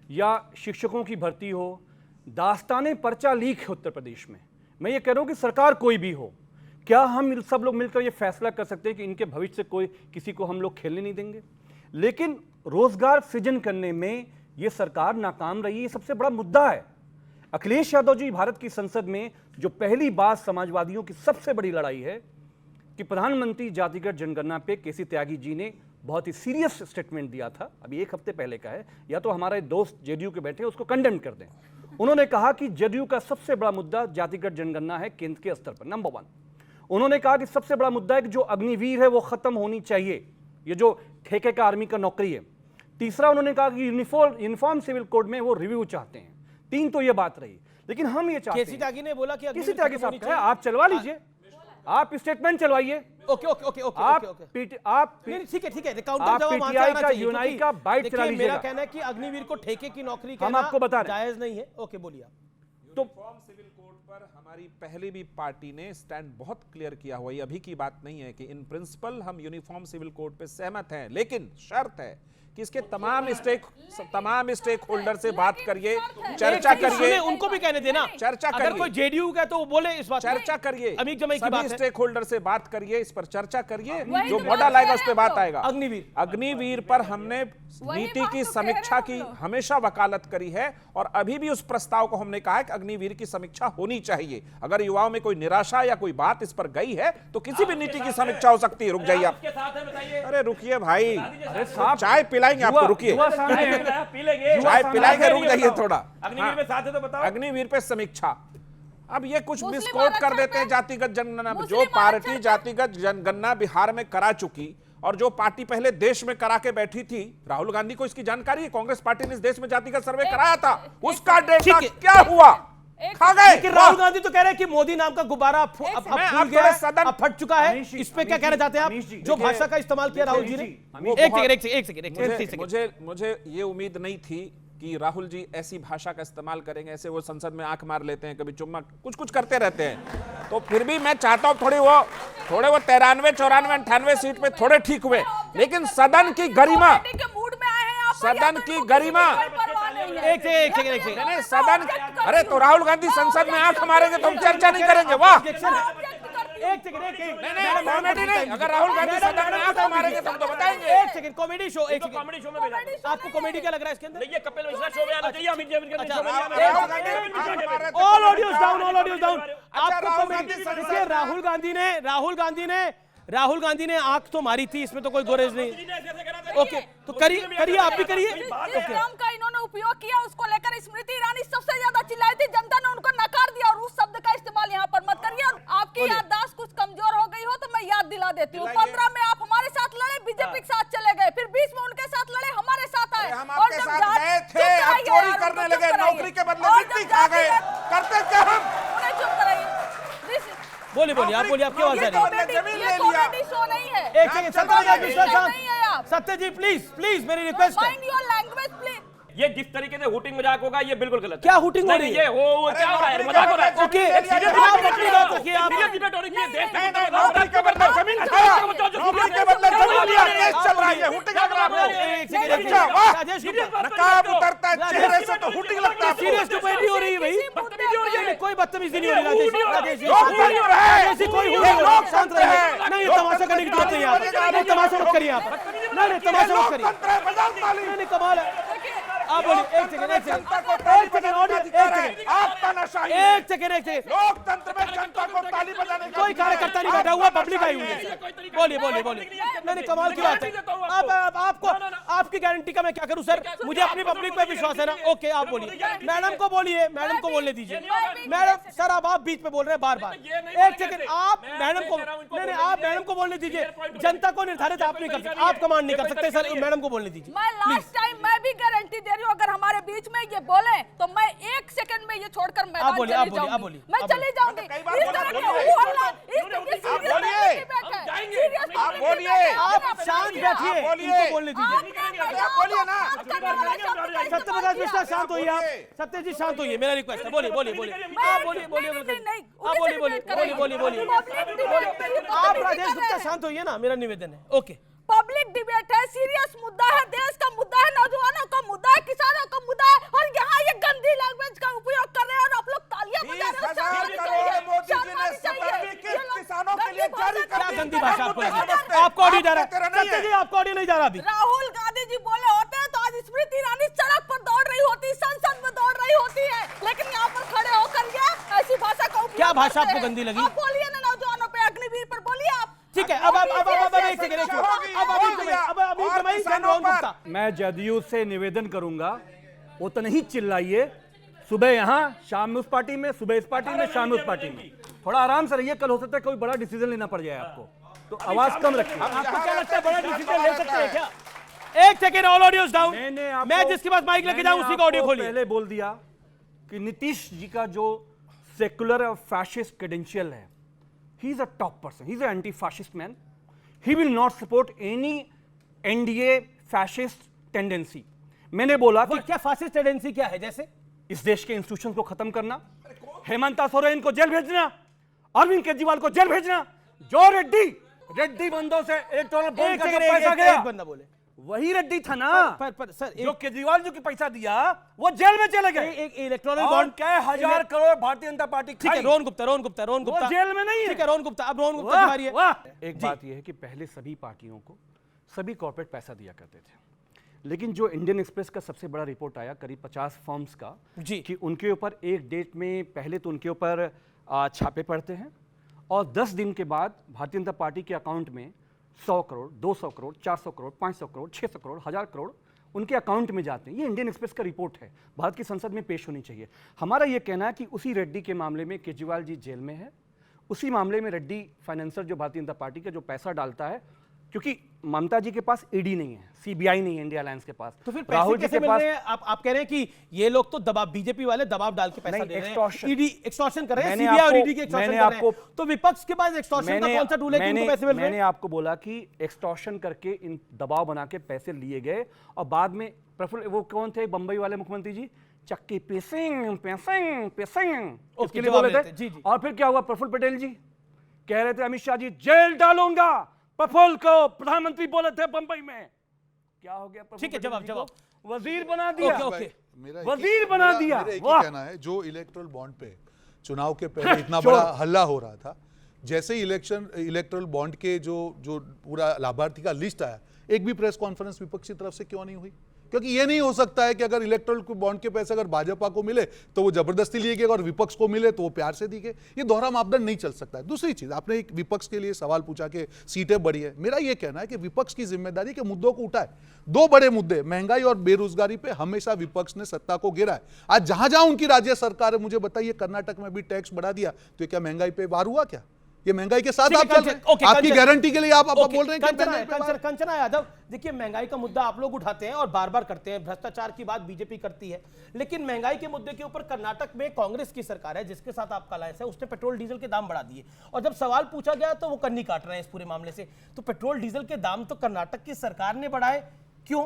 या शिक्षकों की भर्ती हो, दास्ताने पर्चा लीक है उत्तर प्रदेश में। मैं ये कह रहा हूँ कि सरकार कोई भी हो, क्या हम सब लोग मिलकर ये फैसला कर सकते हैं कि इनके भविष्य से कोई किसी को हम लोग खेलने नहीं देंगे? लेकिन रोजगार सृजन करने में ये सरकार नाकाम रही, ये सबसे बड़ा मुद्दा है। अखिलेश यादव जी भारत की संसद में जो पहली बार समाजवादियों की सबसे बड़ी लड़ाई है कि प्रधानमंत्री जातिगत जनगणना पे केसी त्यागी जी ने बहुत ही सीरियस स्टेटमेंट दिया था, अभी 1 हफ्ते पहले का है, या तो हमारे दोस्त जेडीयू के बैठे उसको कंडेम कर दें। उन्होंने कहा कि जदयू का सबसे बड़ा मुद्दा जातिगत जनगणना है केंद्र के स्तर पर, नंबर 1। उन्होंने कहा कि सबसे बड़ा मुद्दा है कि जो अग्निवीर है वो खत्म होनी चाहिए, ये जो ठेके का आर्मी का नौकरी है। तीसरा उन्होंने कहा कि यूनिफॉर्म सिविल कोड में वो रिव्यू चाहते हैं। 3 तो ये बात रही, लेकिन हम ये चाहते हैं, केसी त्यागी ने बोला कि किसी त्यागी साहब कहे आप चलवा लीजिए, आप स्टेटमेंट चलवाइए। ओके ओके ओके ओके आप आप ठीक है काउंटर जवाब वहां से आना चाहिए, यूनाई का बाइट चला लीजिएगा। मेरा कहना है कि अग्निवीर को ठेके की नौकरी हम आपको बता रहे हैं जायज नहीं है। ओके बोलिए आप। तो यूनिफॉर्म सिविल कोड पर हमारी पहले भी पार्टी ने स्टैंड बहुत क्लियर किया हुआ, ये अभी की बात नहीं है कि इन प्रिंसिपल हम यूनिफॉर्म सिविल कोड पे सहमत हैं, लेकिन शर्त है कि इसके तमाम स्टेक होल्डर से बात करिए, चर्चा करिए, उनको भी कहने देना, चर्चा करिए। अगर कोई जेडीयू का तो वो बोले इस बात चर्चा करिए, अमीर जमाई की बात है, स्टेक होल्डर से बात करिए, इस पर चर्चा करिए, जो मॉडल आएगा उस पर बात आएगा। अग्निवीर पर हमने नीति की समीक्षा की हमेशा वकालत करी है और अभी भी उस प्रस्ताव को हमने कहा है कि अग्निवीर की समीक्षा होनी चाहिए। अगर युवाओं में कोई निराशा या कोई बात इस पर गई है तो किसी भी नीति की समीक्षा हो सकती है। रुक जाइए आप, अरे रुकिए भाई, चाय पिलाएंगे आपको, रुकिए, चाय पिलाएंगे, रुक जाइए थोड़ा। अग्निवीर पे साथ है तो बताओ। अग्निवीर पे समीक्षा, अब ये कुछ मिसकोट कर देते हैं जातिगत जनगणना। जो पार्टी जातिगत जनगणना बिहार में करा चुकी और जो पार्टी पहले देश में करा के बैठी थी, राहुल गांधी को इसकी जानकारी है, कांग्रेस पार्टी ने इस देश में जातिगत सर्वे कराया था, उसका डेटा क्या हुआ, खा गए। राहुल गांधी तो कह रहे हैं कि मोदी नाम का गुब्बारा अब फट चुका है। इस पे क्या कहना चाहते हैं आप, जो भाषा का इस्तेमाल किया राहुल जी ने? एक सेकंड, मुझे ये उम्मीद नहीं थी कि राहुल जी ऐसी भाषा का इस्तेमाल करेंगे। ऐसे वो संसद में आंख मार लेते हैं, कभी चुम्मा कुछ करते रहते हैं। तो फिर भी मैं चाहता हूं थोड़े वो 93, 94, 98 सीट पे थोड़े ठीक हुए, लेकिन सदन की गरिमा, सदन की गरिमा, एक सेकंड, सदन, अरे तो राहुल गांधी संसद में आंख मारेंगे तो हम चर्चा नहीं करेंगे? वाह, नहीं, अगर राहुल गांधी सदन में आंख मारेंगे तो हम तो बताएंगे। एक सेकंड, कॉमेडी शो, एक कॉमेडी शो में भेजा था। आपको कॉमेडी क्या लग रहा है इसके अंदर? ये कपिल मिश्रा शो में आना चाहिए, अमित जी के शो में all audios down, all audios down. आपको कॉमेडी, देखिए राहुल गांधी ने आंख तो मारी थी, इसमें तो कोई गोरेज नहीं। ओके, तो करिए आप भी करिए। राम का इन्होंने उपयोग किया, उसको लेकर स्मृति ईरानी सबसे ज्यादा चिल्लाई थी, जनता ने उनको नकार दिया और उस शब्द का इस्तेमाल यहाँ पर मत करिए। और आपकी याददाश्त कुछ कमजोर हो गई हो तो मैं याद दिला देती हूँ, 15 में आप हमारे साथ लड़े, बीजेपी के साथ चले गए, फिर 20 में उनके साथ लड़े, हमारे साथ आए, हम आपके साथ गए थे, आप चोरी करने लगे, नौकरी के बदले मिट्टी खा गए, करते क्या हम? चुप कराइए, बोलिए आप बोलिए, आपकी आवाज आ रही है। कॉमेडी शो नहीं है। एक सेकंड, सत्यजीत प्लीज मेरी रिक्वेस्ट है। Mind your language please. ये जिस तरीके से हुटिंग मजाक होगा ये बिल्कुल गलत है। क्या हुटिंग हो रही है? ये हो क्या हो रहा है, मजाक हो रहा है। ओके, आप अपनी बात रखिए, आप सीरियस डिबेट हो रही है। देश नौकरी के बदले जमीन खाया, नौकरी के बदले जमीन लिया, केस चल रहा है, हुटिंग लग रहा है आपको? राजेश नकाब उतरता है चेहरे से तो हुटिंग लगता है। सीरियस डिबेट हो रही है भाई, कोई बदतमीजी नहीं हो रही। राजेश जी कोई शांत रहिए, नहीं तमाशा करने की जरूरत नहीं है, आप तमाशा मत करिए, आप नहीं तमाशा मत करिए, नहीं कमाल है। आप बोलिए, एक सेकंड, लोकतंत्र में जनता को ताली बजाने का कोई कार्यकर्ता नहीं बैठा हुआ, पब्लिक आई हुई है। बोलिए, नहीं कमाल की बात है। आपको आपकी गारंटी का मैं क्या करूं सर, मुझे अपनी पब्लिक पे विश्वास है ना। ओके, आप बोलिए, मैडम को बोलिए, मैडम को बोलने दीजिए। मैडम सर, अब आप बीच में बोल रहे हैं बार बार। एक सेकंड, आप मैडम को, नहीं आप मैडम को बोलने दीजिए। जनता को निर्धारित आप नहीं कर सकते, आप कमांड नहीं कर सकते सर, मैडम को बोलने दीजिए। मैं लास्ट टाइम मैं भी गारंटी दे रही हूँ, अगर हमारे बीच में ये बोले तो मैं 1 सेकंड में ये छोड़कर मैदान चली जाऊंगी, मैं चली जाऊंगी। इस तरह के आप बोलिए, आप शांत बैठिए, इनको बोलने दीजिए। बोलिए ना, सत्यप्रकाश मिश्रा शांत होइए, आप सत्यजीत शांत होइए, मेरा रिक्वेस्ट है। बोलिए, आप राजेश गुप्ता शांत होइए ना, मेरा निवेदन है। ओके, पब्लिक डिबेट है, सीरियस मुद्दा है, देश का मुद्दा है, नौजवानों का मुद्दा है, किसानों का मुद्दा है, और यहाँ ये गंदी लैंग्वेज का उपयोग कर रहे हैं और आप लोग तालियां बजा रहे हैं। किसानों के लिए जारी कर क्या गंदी भाषा आपको ऑडियो जा रहा है? सत्यजीत आपको ऑडियो नहीं जा रहा अभी। राहुल गांधी जी बोले होते हैं तो आज स्मृति ईरानी सड़क पर दौड़ रही होती, संसद में दौड़ रही होती है, लेकिन यहाँ पर खड़े होकर ये ऐसी भाषा का उपयोग क्या भाषा आपको गंदी लगी? आप बोलिए ना, नौजवानों पे, अग्निवीर पर बोलिए आप। ठीक है, अब मैं जदयू से निवेदन करूंगा, उतना ही चिल्लाइए, सुबह यहाँ, शाम में उस पार्टी में, सुबह इस पार्टी में, शाम में उस पार्टी में। थोड़ा आराम से रहिए, कल हो सकता है कोई बड़ा डिसीजन लेना पड़ जाए आपको, तो आवाज कम रखिए। आपको क्या लगता है बड़ा डिसीजन ले सकते हैं क्या? एक सेकेंड, ऑल ऑडियोज डाउन। मैं जिसके पास माइक लेके जाऊं उसी का ऑडियो खोलिए। पहले बोल दिया कि नीतीश जी का जो सेकुलर और फैशिस्ट क्रेडेंशियल है, he is a top person, he is a anti fascist man, he will not support any NDA fascist tendency. मैंने बोला कि क्या फैशिस्ट टेंडेंसी क्या है? जैसे इस देश के इंस्टीट्यूशंस को खत्म करना, हेमंता सोरेन को जेल भेजना, अरविंद केजरीवाल को जेल भेजना, जो रेड्डी बंदों से इलेक्टोरल बॉन्ड का जो पैसा गया, एक बंदा बोले वही रेड्डी था ना। पर सर, जो केजरीवाल जो की पैसा दिया वो जेल में चले गए। एक इलेक्टोरल बॉन्ड क्या 1000 करोड़ भारतीय जनता पार्टी ठीक है। रोहन गुप्ता वो जेल में नहीं है। ठीक है, रोहन गुप्ता, अब रोहन गुप्ता की बारी है। एक बात यह है कि पहले सभी पार्टियों को सभी कॉर्पोरेट पैसा दिया करते थे, लेकिन जो इंडियन एक्सप्रेस का सबसे बड़ा रिपोर्ट आया करीब 50 फर्म्स का जी, कि उनके ऊपर एक डेट में पहले तो उनके ऊपर छापे पड़ते हैं और 10 दिन के बाद भारतीय जनता पार्टी के अकाउंट में 100 करोड़, 200 करोड़, 400 करोड़, 500 करोड़, 600 करोड़, 1000 करोड़ उनके अकाउंट में जाते हैं। ये इंडियन एक्सप्रेस का रिपोर्ट है, भारत की संसद में पेश होनी चाहिए। हमारा ये कहना है कि उसी रेड्डी के मामले में केजरीवाल जी जेल में है, उसी मामले में रेड्डी फाइनेंसर जो भारतीय जनता पार्टी का जो पैसा डालता है, क्योंकि ममता जी के पास ईडी नहीं है, सीबीआई नहीं है इंडिया अलायंस के पास, तो फिर राहुल पैसे जी कैसे के मिल पास रहे हैं? आप कह रहे हैं कि ये लोग तो दबाव, बीजेपी वाले दबाव डाल के पैसा दे रहे हैं, ईडी एक्सटॉर्शन कर रहे हैं, सीबीआई और ईडी की एक्सटॉर्शन कर रहे हैं। तो विपक्ष के पास एक्सटॉर्शन का कौन सा टूल है कि उनको पैसे मिल रहे हैं? मैंने आपको बोला कि एक्सटॉर्शन करके इन दबाव बना के पैसे लिए गए और बाद में प्रफुल्ल, वो कौन थे बंबई वाले मुख्यमंत्री जी, चक्की पेसिंग उसके लिए बोले थे। जी। और फिर क्या हुआ, प्रफुल्ल पटेल जी कह रहे थे अमित शाह जी जेल डालूंगा, प्रफुल्ल को प्रधानमंत्री बोले थे बंबई में, क्या हो गया? ठीक है, जवाब वजीर बना दिया। ओके, वजीर बना दिया। मेरा एक ही कहना है, जो इलेक्टोरल बॉन्ड पे चुनाव के पहले इतना बड़ा हल्ला हो रहा था, जैसे ही इलेक्टोरल बॉन्ड के जो पूरा लाभार्थी का लिस्ट आया, एक भी प्रेस कॉन्फ्रेंस विपक्ष की तरफ से क्यों नहीं हुई? क्योंकि ये नहीं हो सकता है कि अगर इलेक्टोरल बॉन्ड के पैसे अगर भाजपा को मिले तो वो जबरदस्ती लिए गए और विपक्ष को मिले तो वो प्यार से दी गए। ये दोहरा मापदंड नहीं चल सकता है। दूसरी चीज, आपने एक विपक्ष के लिए सवाल पूछा कि सीटें बढ़ी है। मेरा ये कहना है कि विपक्ष की जिम्मेदारी के मुद्दों को उठाए। दो बड़े मुद्दे, महंगाई और बेरोजगारी पे हमेशा विपक्ष ने सत्ता को गिरा है। आज जहां जहां उनकी राज्य सरकार है, मुझे बताइए, कर्नाटक में भी टैक्स बढ़ा दिया, तो क्या महंगाई पे वार हुआ? क्या ये महंगाई के साथ आप चल रहे हैं? आपकी गारंटी के लिए आप बोल रहे हैं? कंचना यादव, देखिए महंगाई का मुद्दा आप लोग उठाते हैं और बार बार करते हैं, भ्रष्टाचार की बात बीजेपी करती है, लेकिन महंगाई के मुद्दे के ऊपर कर्नाटक में कांग्रेस की सरकार है जिसके साथ आपका अलायंस है, उसने पेट्रोल डीजल के दाम बढ़ा दिए और जब सवाल पूछा गया तो वो कन्नी काट रहे हैं इस पूरे मामले से। तो पेट्रोल डीजल के दाम तो कर्नाटक की सरकार ने बढ़ाए, क्यों?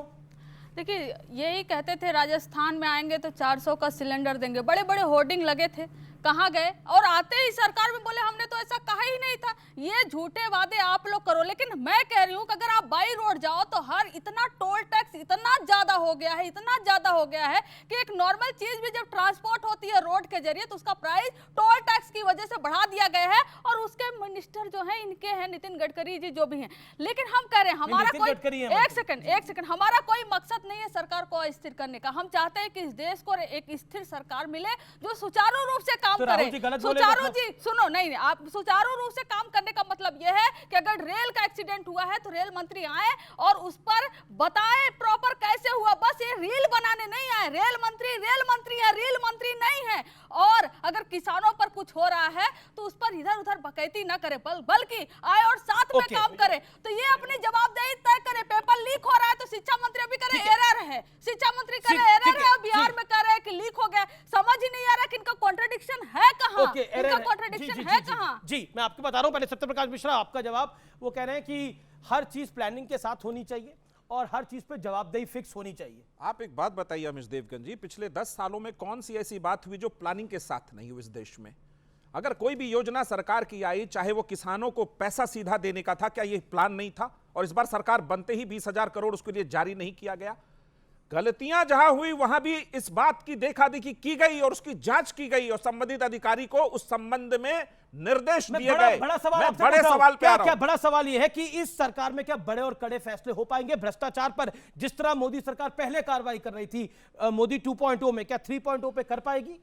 देखिए, यही कहते थे राजस्थान में आएंगे तो 400 का सिलेंडर देंगे, बड़े बड़े होर्डिंग लगे थे, कहाँ गए? और आते ही सरकार में बोले हमने तो ऐसा कहा ही नहीं था। ये झूठे वादे आप लोग करो, लेकिन मैं कह रही हूँ कि अगर आप बाई रोड जाओ तो हर इतना टोल टैक्स इतना ज्यादा हो गया है, इतना ज्यादा हो गया है कि एक नॉर्मल चीज भी जब ट्रांसपोर्ट होती है रोड के जरिए तो उसका प्राइस टोल टैक्स की वजह से बढ़ा दिया गया है। और उसके मिनिस्टर जो है इनके हैं, नितिन गडकरी जी जो भी हैं, लेकिन हम कह रहे हैं हमारा कोई एक सेकंड हमारा कोई मकसद नहीं है सरकार को अस्थिर करने का। हम चाहते हैं कि इस देश को एक स्थिर सरकार मिले जो सुचारू रूप से काम करे। सुचारू जी सुनो, नहीं आप सुचारू रूप से काम करने का मतलब यह है कि अगर रेल का एक्सीडेंट हुआ है तो रेल मंत्री आए और उस पर बताए प्रॉपर कैसे हुआ। बस ये रील बनाने नहीं आए, रेल मंत्री है, रील मंत्री नहीं है। और अगर किसानों पर कुछ हो रहा है तो उस पर इधर उधर बकैती ना करे, बल्कि आए और साथ में काम करे। तो ये अपनी जवाबदेही तय करे। पेपर लीक हो रहा है तो शिक्षा मंत्री अभी करे एरर है, शिक्षा मंत्री करे एरर है, बिहार में कह रहे हैं कि लीक हो गया। समझ ही नहीं आ रहा कि इनका कॉन्ट्रडिक्शन है कहां, इनका कॉन्ट्रडिक्शन है कहां? जी मैं आपको बता रहा हूं। पहले सत्यप्रकाश मिश्रा आपका जवाब, वो कह रहे हैं कि हर चीज प्लानिंग के साथ होनी चाहिए और हर चीज पे जवाबदेही फिक्स होनी चाहिए। आप एक बात बताइए अमिश देवगन जी, पिछले 10 सालों में कौन सी ऐसी बात हुई जो प्लानिंग के साथ नहीं हुई इस देश में? अगर कोई भी योजना सरकार की आई, चाहे वो किसानों को पैसा सीधा देने का था, क्या ये प्लान नहीं था? और इस बार सरकार बनते ही 20,000 करोड़ उसके लिए जारी नहीं किया गया। गलतियां जहां हुई वहां भी इस बात की देखा देखी की गई और उसकी जांच की गई और संबंधित अधिकारी को उस संबंध में निर्देश दिए गए। बड़ा सवाल पे आ रहा हूं। बड़ा सवाल यह है कि इस सरकार में क्या बड़े और कड़े फैसले हो पाएंगे भ्रष्टाचार पर? जिस तरह मोदी सरकार पहले कार्रवाई कर रही थी मोदी 2.0 में, क्या 3.0 पे कर पाएगी?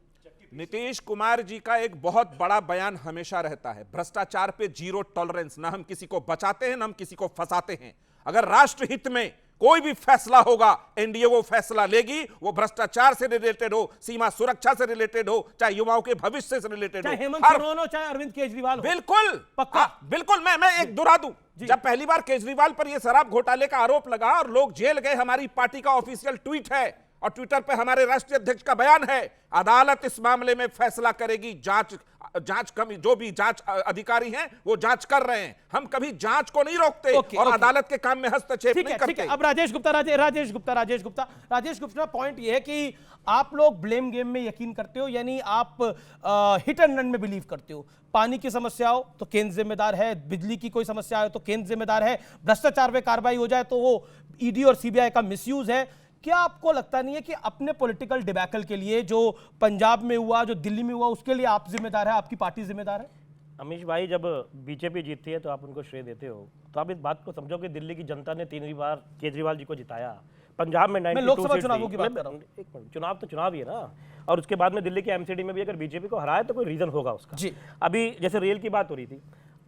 नीतीश कुमार जी का एक बहुत बड़ा बयान हमेशा रहता है, भ्रष्टाचार पे जीरो टॉलरेंस। ना हम किसी को बचाते हैं ना हम किसी को फंसाते हैं। अगर राष्ट्र हित में कोई भी फैसला होगा एनडीए वो फैसला लेगी, वो भ्रष्टाचार से रिलेटेड हो, सीमा सुरक्षा से रिलेटेड हो, चाहे युवाओं के भविष्य से रिलेटेड हो, चाहे हेमंत सोरेन हो, चाहे अरविंद केजरीवाल हो। बिल्कुल पक्का। बिल्कुल। मैं एक दोहरा दूं, जब पहली बार केजरीवाल पर यह शराब घोटाले का आरोप लगा और लोग जेल गए, हमारी पार्टी का ऑफिशियल ट्वीट है और ट्विटर पे हमारे राष्ट्रीय अध्यक्ष का बयान है, अदालत इस मामले में फैसला करेगी। जांच कमी, जो भी जांच अधिकारी हैं वो जांच कर रहे हैं, हम कभी जांच को नहीं रोकते और अदालत के काम में हस्तक्षेप नहीं करते। अब राजेश गुप्ता, पॉइंट ये है कि आप लोग ब्लेम गेम में यकीन करते हो, यानी आप हिट एंड रन में बिलीव करते हो। पानी की समस्या हो तो केंद्र जिम्मेदार है, बिजली की कोई समस्या हो तो केंद्र जिम्मेदार है, भ्रष्टाचार में कार्रवाई हो जाए तो वो ईडी और सीबीआई का मिसयूज है। क्या आपको लगता नहीं है कि अपने पॉलिटिकल डिबैकल के लिए जो पंजाब में हुआ, जो दिल्ली में हुआ, उसके लिए आप जिम्मेदार है, आपकी पार्टी जिम्मेदार है? अमीश भाई, जब बीजेपी जीतती है तो आप उनको श्रेय देते हो, तो आप इस बात को समझो कि दिल्ली की जनता ने 3 बार केजरीवाल जी को जिताया। पंजाब में 92 लोकसभा चुनावों की बात कर रहा हूं। एक मिनट, चुनाव तो चुनाव ही है ना, और उसके बाद में दिल्ली के एमसीडी में भी अगर बीजेपी को हराए तो कोई रीजन होगा उसका जी। अभी जैसे रेल की बात हो रही थी,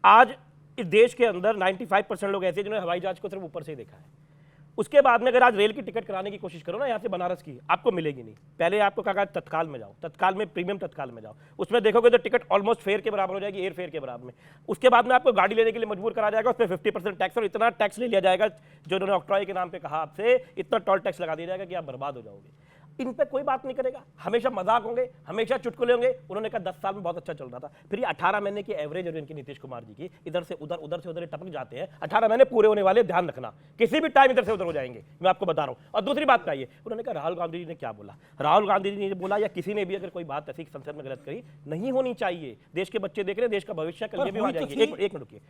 आज इस देश के अंदर 95% लोग ऐसे जिन्होंने हवाई जहाज को सिर्फ ऊपर से ही देखा है। उसके बाद में अगर आज रेल की टिकट कराने की कोशिश करो ना यहाँ से बनारस की, आपको मिलेगी नहीं। पहले आपको कहा तत्काल में जाओ, तत्काल में प्रीमियम तत्काल में जाओ, उसमें देखोगे तो टिकट ऑलमोस्ट फेयर के बराबर हो जाएगी, एयर फेयर के बराबर में। उसके बाद में आपको गाड़ी लेने के लिए मजबूर करा जाएगा, उस पर 50% टैक्स, और इतना टैक्स ले लिया जाएगा जो उन्होंने ऑक्ट्रॉय के नाम पे कहा आपसे, इतना टोल टैक्स लगा दिया जाएगा कि आप बर्बाद हो जाओगे। इन पे कोई बात नहीं करेगा, हमेशा मजाक होंगे, हमेशा चुटकुले होंगे। उन्होंने कहा 10 साल में बहुत अच्छा चल रहा था, फिर ये 18 महीने की एवरेज और इनकी नीतीश कुमार जी की इधर से उधर, उधर से उधर टपक जाते हैं। 18 महीने पूरे होने वाले, ध्यान रखना, किसी भी टाइम इधर से उधर हो जाएंगे, मैं आपको बता रहा हूं। और दूसरी बात क्या है, उन्होंने कहा राहुल गांधी जी ने क्या बोला, राहुल गांधी जी ने बोला या किसी ने भी अगर कोई बात ऐसी संसद में गलत करी, नहीं होनी चाहिए। देश के बच्चे देख रहे हैं, देश का भविष्य कल ये भी आ जाएंगे। एक मिनट रुकिए,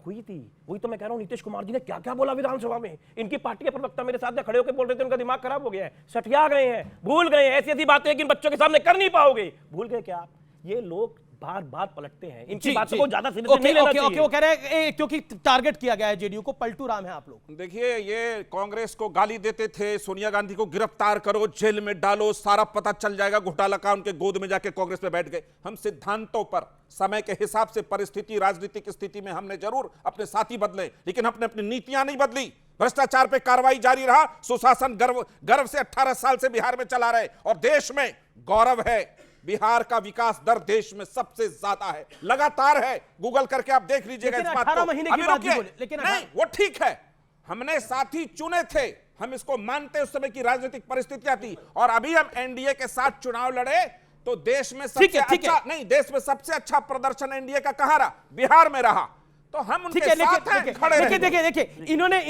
हुई थी, वही तो मैं कह रहा हूं। नीतीश कुमार जी ने क्या क्या बोला विधानसभा में, इनकी पार्टी के प्रवक्ता मेरे साथ खड़े होकर बोल रहे थे, उनका दिमाग खराब हो गया है, सठिया गए हैं, भूल गए हैं, ऐसी ऐसी बातें कि बच्चों के सामने कर नहीं पाओगे। भूल गए क्या आप? ये लोग बार बार पलटते हैं, इनकी बातों को ज्यादा सीरियस नहीं लेना चाहिए। वो कह रहे हैं क्योंकि टारगेट किया गया है जेडीयू को, पलटू राम है आप लोग। देखिए, ये कांग्रेस को गाली देते थे, सोनिया गांधी को गिरफ्तार करो, जेल में डालो, सारा पता चल जाएगा घोटाला का, उनके गोद में जाके कांग्रेस में बैठ गए। हम सिद्धांतों पर, समय के हिसाब से, परिस्थिति, राजनीतिक स्थिति में हमने जरूर अपने साथी बदले, लेकिन हमने अपनी नीतियां नहीं बदली। भ्रष्टाचार पे कार्रवाई जारी रहा, सुशासन गर्व से 18 साल से बिहार में चला रहे, और देश में गौरव है। बिहार का विकास दर देश में सबसे ज्यादा है, लगातार है, गूगल करके आप देख लीजिएगा इस बात को। 18 महीने की बात भी बोले, लेकिन नहीं, वो ठीक है, हमने साथी चुने थे, हम इसको मानते, उस समय की राजनीतिक परिस्थितियां थी, और अभी हम एनडीए के साथ चुनाव लड़े तो देश में सबसे अच्छा, नहीं, देश में सबसे अच्छा प्रदर्शन एनडीए का कहां रहा? बिहार में रहा। तो हम उनके साथ हैं, खड़े रहे। देखिए, इन्होंने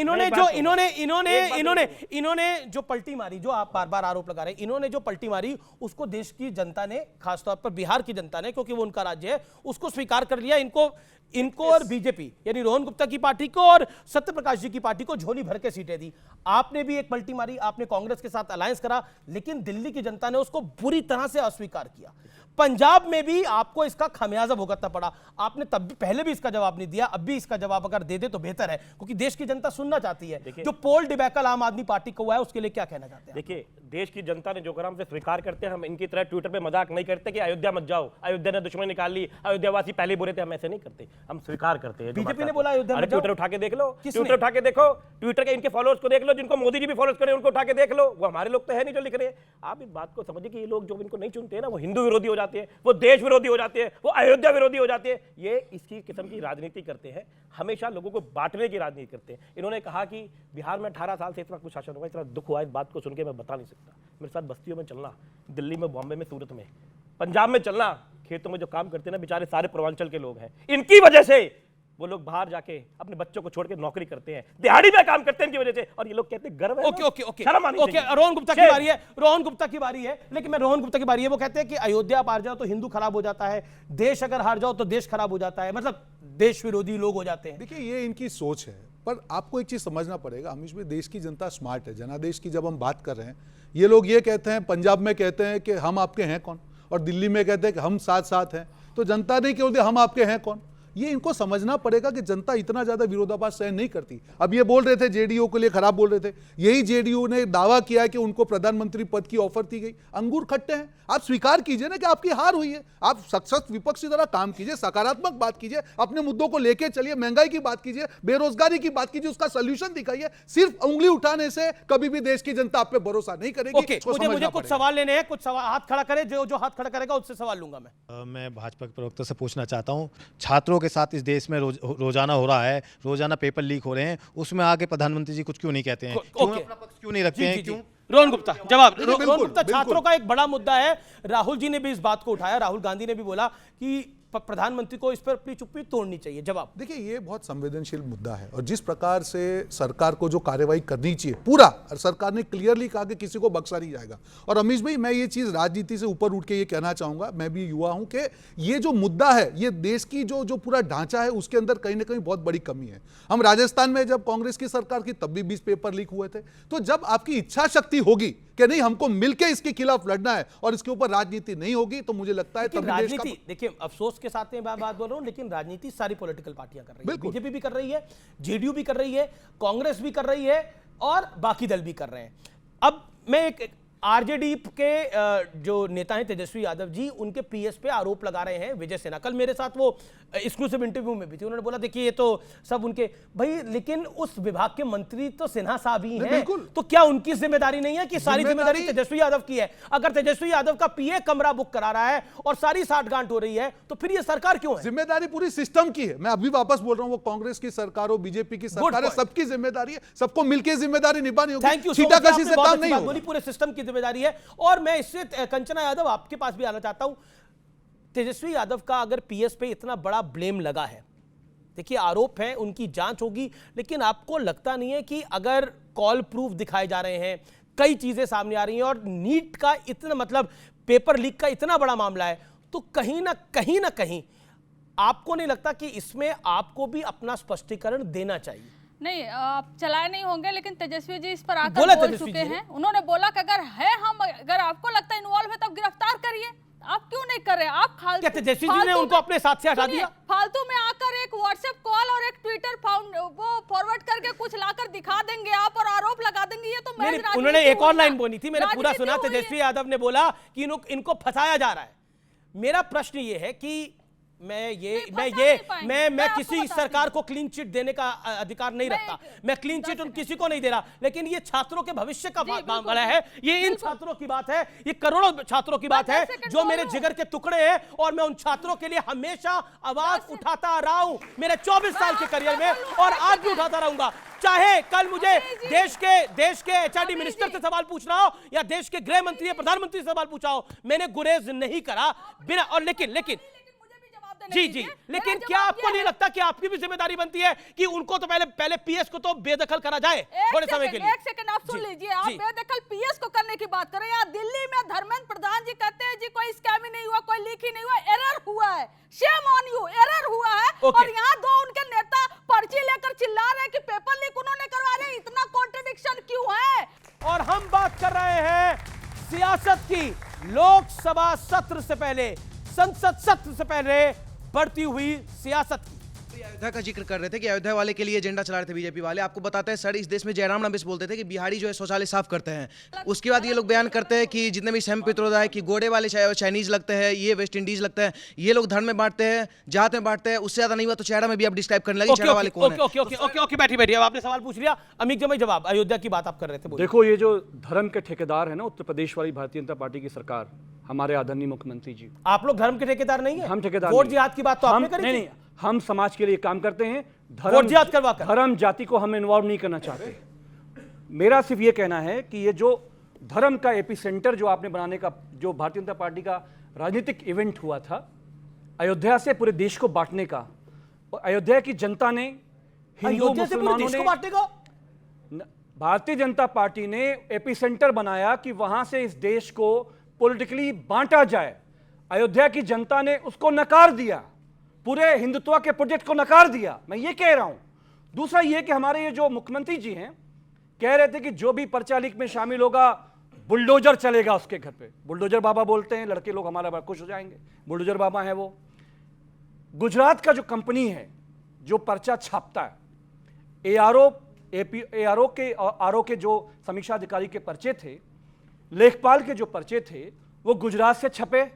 जो पलटी मारी, जो आप बार बार आरोप लगा रहे हैं, इन्होंने जो पलटी मारी उसको देश की जनता ने, खासतौर पर बिहार की जनता ने, क्योंकि वो उनका राज्य है, उसको स्वीकार कर लिया। इनको और बीजेपी यानी रोहन गुप्ता की पार्टी को और सत्य प्रकाश जी की पार्टी को झोली भर के सीटें दी। आपने भी एक पलटी मारी, आपने कांग्रेस के साथ अलायंस करा, लेकिन दिल्ली की जनता ने उसको बुरी तरह से अस्वीकार किया। पंजाब में भी आपको इसका खामियाजा भुगतना पड़ा। आपने तब भी, पहले भी इसका जवाब नहीं दिया, अब भी इसका जवाब अगर दे दे तो बेहतर है, क्योंकि देश की जनता सुनना चाहती है। जो पोल डिबैकल आम आदमी पार्टी को हुआ है, उसके लिए क्या कहना चाहते हैं? देखिए, देश की जनता ने जो करा हमसे स्वीकार करते हैं। हम इनकी तरह ट्विटर पे मजाक नहीं करते कि अयोध्या मत जाओ, अयोध्या ने दुश्मनी निकाल ली, अयोध्यावासी पहले बुरे थे, हम ऐसे नहीं करते, हम स्वीकार करते हैं। बीजेपी ने बोला अयोध्या मत जाओ, ट्विटर उठा के देख लो, ट्विटर उठा के देखो, ट्विटर के इनके फॉलोअर्स को देख लो, जिनको मोदी जी भी फॉलो करे उनको उठा के देख लो, वो हमारे लोग तो है नहीं जो लिख रहे हैं। आप इस बात को समझिए कि ये लोग जो इनको नहीं चुनते हैं ना, वो हिंदू विरोधी हो जाते हैं, वो देश विरोधी हो जाते हैं, वो अयोध्या विरोधी हो जाते हैं। ये इसकी किस्म की राजनीति करते हैं, हमेशा लोगों को बांटने की राजनीति करते हैं। इन्होंने कहा कि बिहार में 18 साल से इतना कुछ शासन हुआ, इतना दुख हुआ, इस बात को सुन के मैं बता नहीं सकता। मेरे साथ बस्तियों में चलना, दिल्ली में, बॉम्बे में, सूरत में, पंजाब में चलना, खेतों में जो काम करते हैं ना, बेचारे सारे पूर्वांचल के लोग हैं, इनकी वजह से वो लोग बाहर जाके अपने बच्चों को छोड़ के नौकरी करते हैं, दिहाड़ी में काम करते हैं इनकी वजह से, और ये लोग कहते हैं गर्व है। ओके, रोहन गुप्ता की बारी है, रोहन गुप्ता की बारी है, लेकिन मैं रोहन गुप्ता की बारी है, वो कहते हैं कि अयोध्या आप हार जाओ तो हिंदू खराब हो जाता है, देश अगर हार जाओ तो देश खराब हो जाता है, मतलब देश विरोधी लोग हो जाते हैं। देखिए, ये इनकी सोच है, पर आपको एक चीज समझना पड़ेगा अमीश भाई, देश की जनता स्मार्ट है। जनादेश की जब हम बात कर रहे हैं, ये लोग ये कहते हैं, पंजाब में कहते हैं कि हम आपके हैं कौन, और दिल्ली में कहते हैं कि हम साथ साथ हैं, तो जनता ने क्यों दिया हम आपके हैं कौन? ये इनको समझना पड़ेगा कि जनता इतना ज्यादा विरोधाभास सहन नहीं करती। अब ये बोल रहे थे जेडीयू के लिए खराब बोल रहे थे, यही जेडीयू ने दावा किया कि उनको प्रधानमंत्री पद की ऑफर दी गई। अंगूर खट्टे हैं, आप स्वीकार कीजिए ना कि आपकी हार हुई है। आप सशक्त विपक्ष की तरह काम कीजिए, सकारात्मक बात कीजिए, अपने मुद्दों को लेके चलिए, महंगाई की बात कीजिए, बेरोजगारी की बात कीजिए, उसका सोल्यूशन दिखाइए। सिर्फ उंगली उठाने से कभी भी देश की जनता आप पे भरोसा नहीं करेगी। मुझे कुछ सवाल लेने हैं, कुछ सवाल हाथ खड़ा करे, जो हाथ खड़ा करेगा उससे सवाल लूंगा मैं भाजपा के प्रवक्ता से पूछना चाहता हूं, छात्रों के साथ इस देश में रोजाना हो रहा है, रोजाना पेपर लीक हो रहे हैं, उसमें आगे प्रधानमंत्री जी कुछ क्यों नहीं कहते हैं? क्यों अपना पक्ष क्यों नहीं रखते हैं? क्यों? रोहन गुप्ता जवाब। रोहन गुप्ता, छात्रों का एक बड़ा मुद्दा है, राहुल जी ने भी इस बात को उठाया, राहुल गांधी ने भी बोला कि प्रधानमंत्री को इस पर अपनी चुप्पी तोड़नी चाहिए। जवाब देखिए, ये बहुत संवेदनशील मुद्दा है और जिस प्रकार से सरकार को जो कार्यवाही करनी चाहिए पूरा, और सरकार ने क्लियरली कहा कि किसी को बख्शा नहीं जाएगा। और अमीश भाई, मैं ये चीज राजनीति से ऊपर उठ के ये कहना चाहूंगा, मैं भी युवा हूं, कि ये जो मुद्दा है, ये देश की जो पूरा ढांचा है उसके अंदर कहीं ना कहीं बहुत बड़ी कमी है। हम राजस्थान में जब कांग्रेस की सरकार की तब भी 20 पेपर लीक हुए थे। तो जब आपकी इच्छा शक्ति होगी कि नहीं हमको मिलकर इसके खिलाफ लड़ना है और इसके ऊपर राजनीति नहीं होगी, तो मुझे लगता है तब राजनीति, देखिए अफसोस के साथ मैं बात बोल रहा हूं, लेकिन राजनीति सारी पॉलिटिकल पार्टियां कर रही है। बीजेपी भी कर रही है, जेडीयू भी कर रही है, कांग्रेस भी कर रही है और बाकी दल भी कर रहे हैं। अब मैं एक आरजेडी के जो नेता हैं तेजस्वी यादव जी, उनके पीएस पे आरोप लगा रहे हैं विजय सिन्हा। कल मेरे साथ वो एक्सक्लूसिव इंटरव्यू में भी थी, उन्होंने बोला देखिए ये तो सब उनके भाई, लेकिन उस विभाग के मंत्री तो सिन्हा साहब ही हैं, तो क्या उनकी जिम्मेदारी नहीं है कि सारी जिम्मेदारी तेजस्वी यादव की है? अगर तेजस्वी यादव का पीए कमरा बुक करा रहा है और सारी साठगांठ हो रही है, तो फिर ये सरकार क्यों है? जिम्मेदारी पूरी सिस्टम की है। मैं अभी वापस बोल रहा हूं, वो कांग्रेस की सरकार हो, बीजेपी की सरकार है, सबकी जिम्मेदारी है, सबको मिलकर जिम्मेदारी निभानी होगी। थैंक यू, छीटाकशी से काम नहीं होगा, पूरे सिस्टम की जिम्मेदारी है। और मैं इससे कंचना यादव आपके पास भी आना चाहता हूं, तेजस्वी यादव का अगर पीएस पे इतना बड़ा ब्लेम लगा है, देखिए आरोप है, उनकी जांच होगी, लेकिन आपको लगता नहीं है कि अगर कॉल प्रूफ दिखाए जा रहे हैं, कई चीजें सामने आ रही हैं और नीट का इतना मतलब पेपर लीक का इतना बड़ा मामला है, तो कहीं ना कहीं आपको नहीं लगता कि इसमें आपको भी अपना स्पष्टीकरण देना चाहिए? नहीं, आप चलाए नहीं होंगे, लेकिन तेजस्वी जी इस पर आकर बोल चुके हैं। उन्होंने बोला कि अगर आपको लगता है इन्वॉल्व है तब गिरफ्तार करिए, आप क्यों नहीं कर रहे? आप क्या तेजस्वी जी ने उनको अपने साथ से हटा दिया? फालतू में आकर एक व्हाट्सएप कॉल और एक ट्विटर वो फॉरवर्ड करके कुछ लाकर दिखा देंगे आप और आरोप लगा देंगे, ये तो उन्होंने एक और लाइन बोली थी, मैंने पूरा सुना। तेजस्वी यादव ने बोला कि इनको फंसाया जा रहा है। मेरा प्रश्न ये है कि मैं किसी सरकार को क्लीन चिट देने का अधिकार नहीं रखता, मैं क्लीन चिट किसी को नहीं दे रहा, लेकिन ये छात्रों के भविष्य का मामला है, ये इन छात्रों की बात है, ये करोड़ों छात्रों की बात है जो मेरे जिगर के टुकड़े हैं, और मैं उन छात्रों के लिए हमेशा आवाज उठाता रहा हूं मेरे 24 साल के करियर में, और आज भी उठाता रहूंगा। चाहे कल मुझे देश के एचआरडी मिनिस्टर से सवाल पूछना हो या देश के गृह मंत्री या प्रधानमंत्री से सवाल पूछा हो, मैंने गुरेज नहीं करा बिना। और लेकिन जी, लेकिन क्या आपको नहीं लगता कि आपकी भी जिम्मेदारी बनती है कि उनको तो पहले पीएस को तो बेदखल करा जाए थोड़े समय के लिए? एक सेकंड आप सुन लीजिए, आप बेदखल पीएस को करने की बात कर रहे हैं। यहाँ दिल्ली में धर्मेंद्र प्रधान जी कहते हैं जी कोई स्कैम ही नहीं हुआ, कोई लीक ही नहीं हुआ, एरर हुआ है, शेम ऑन यू, एरर हुआ है। और यहाँ दो उनके नेता पर्ची लेकर चिल्ला रहे हैं कि पेपर लीक उन्होंने करवा रहे, इतना कॉन्ट्रडिक्शन क्यों है? और हम बात कर रहे हैं सियासत की, लोकसभा सत्र से पहले, संसद सत्र से पहले बढ़ती हुई सियासत की। अयोध्या का जिक्र कर रहे थे कि अयोध्या वाले के लिए एजेंडा चला रहे थे बीजेपी वाले। आपको बताते हैं सर, इस देश में जयराम रमेश बोलते थे कि बिहारी जो है शौचालय साफ करते हैं। उसके बाद ये लोग बयान करते हैं कि जितने भी सैम पित्रोदा है कि गोडे वाले चाइनीज लगते हैं, ये वेस्ट इंडीज लगता है, ये लोग धर्म में बांटते हैं, जात में बांटते हैं, उससे ज्यादा नहीं हुआ तो चेहरा में भी आप डिस्क्राइब करने लगे चेहरा वाले कौन है। ओके, बैठिए, अब आपने सवाल पूछ लिया। अमित जमाई जवाब, अयोध्या की बात आप कर रहे थे। देखो, ये जो धर्म के ठेकेदार है ना उत्तर प्रदेश वाली भारतीय जनता पार्टी की सरकार, हमारे आदरणीय मुख्यमंत्री जी, आप लोग धर्म के ठेकेदार नहीं है? हम ठेकेदार वोट जिहाद की बात तो आपने करी? नहीं, हम समाज के लिए काम करते हैं, धर्म जाति को हम इन्वॉल्व नहीं करना चाहते। मेरा सिर्फ ये कहना है कि ये जो धर्म का एपिसेंटर जो आपने बनाने का जो भारतीय जनता पार्टी का राजनीतिक इवेंट हुआ था, अयोध्या से पूरे देश को बांटने का, और अयोध्या की जनता ने, हिंदू मुसलमानों ने, भारतीय जनता पार्टी ने एपिसेंटर बनाया कि वहां से इस देश को पॉलिटिकली बांटा जाए। अयोध्या की जनता ने उसको नकार दिया, पूरे हिंदुत्व के प्रोजेक्ट को नकार दिया, मैं ये कह रहा हूं। दूसरा ये कि हमारे ये जो मुख्यमंत्री जी हैं कह रहे थे कि जो भी पर्चा लीक में शामिल होगा बुलडोजर चलेगा उसके घर पे। बुलडोजर बाबा बोलते हैं, लड़के लोग हमारा बड़ा खुश हो जाएंगे, बुलडोजर बाबा हैं वो। गुजरात का जो कंपनी है जो पर्चा छापता है, एआरओ के जो समीक्षा अधिकारी के पर्चे थे, लेखपाल के जो पर्चे थे, वो गुजरात से छपे।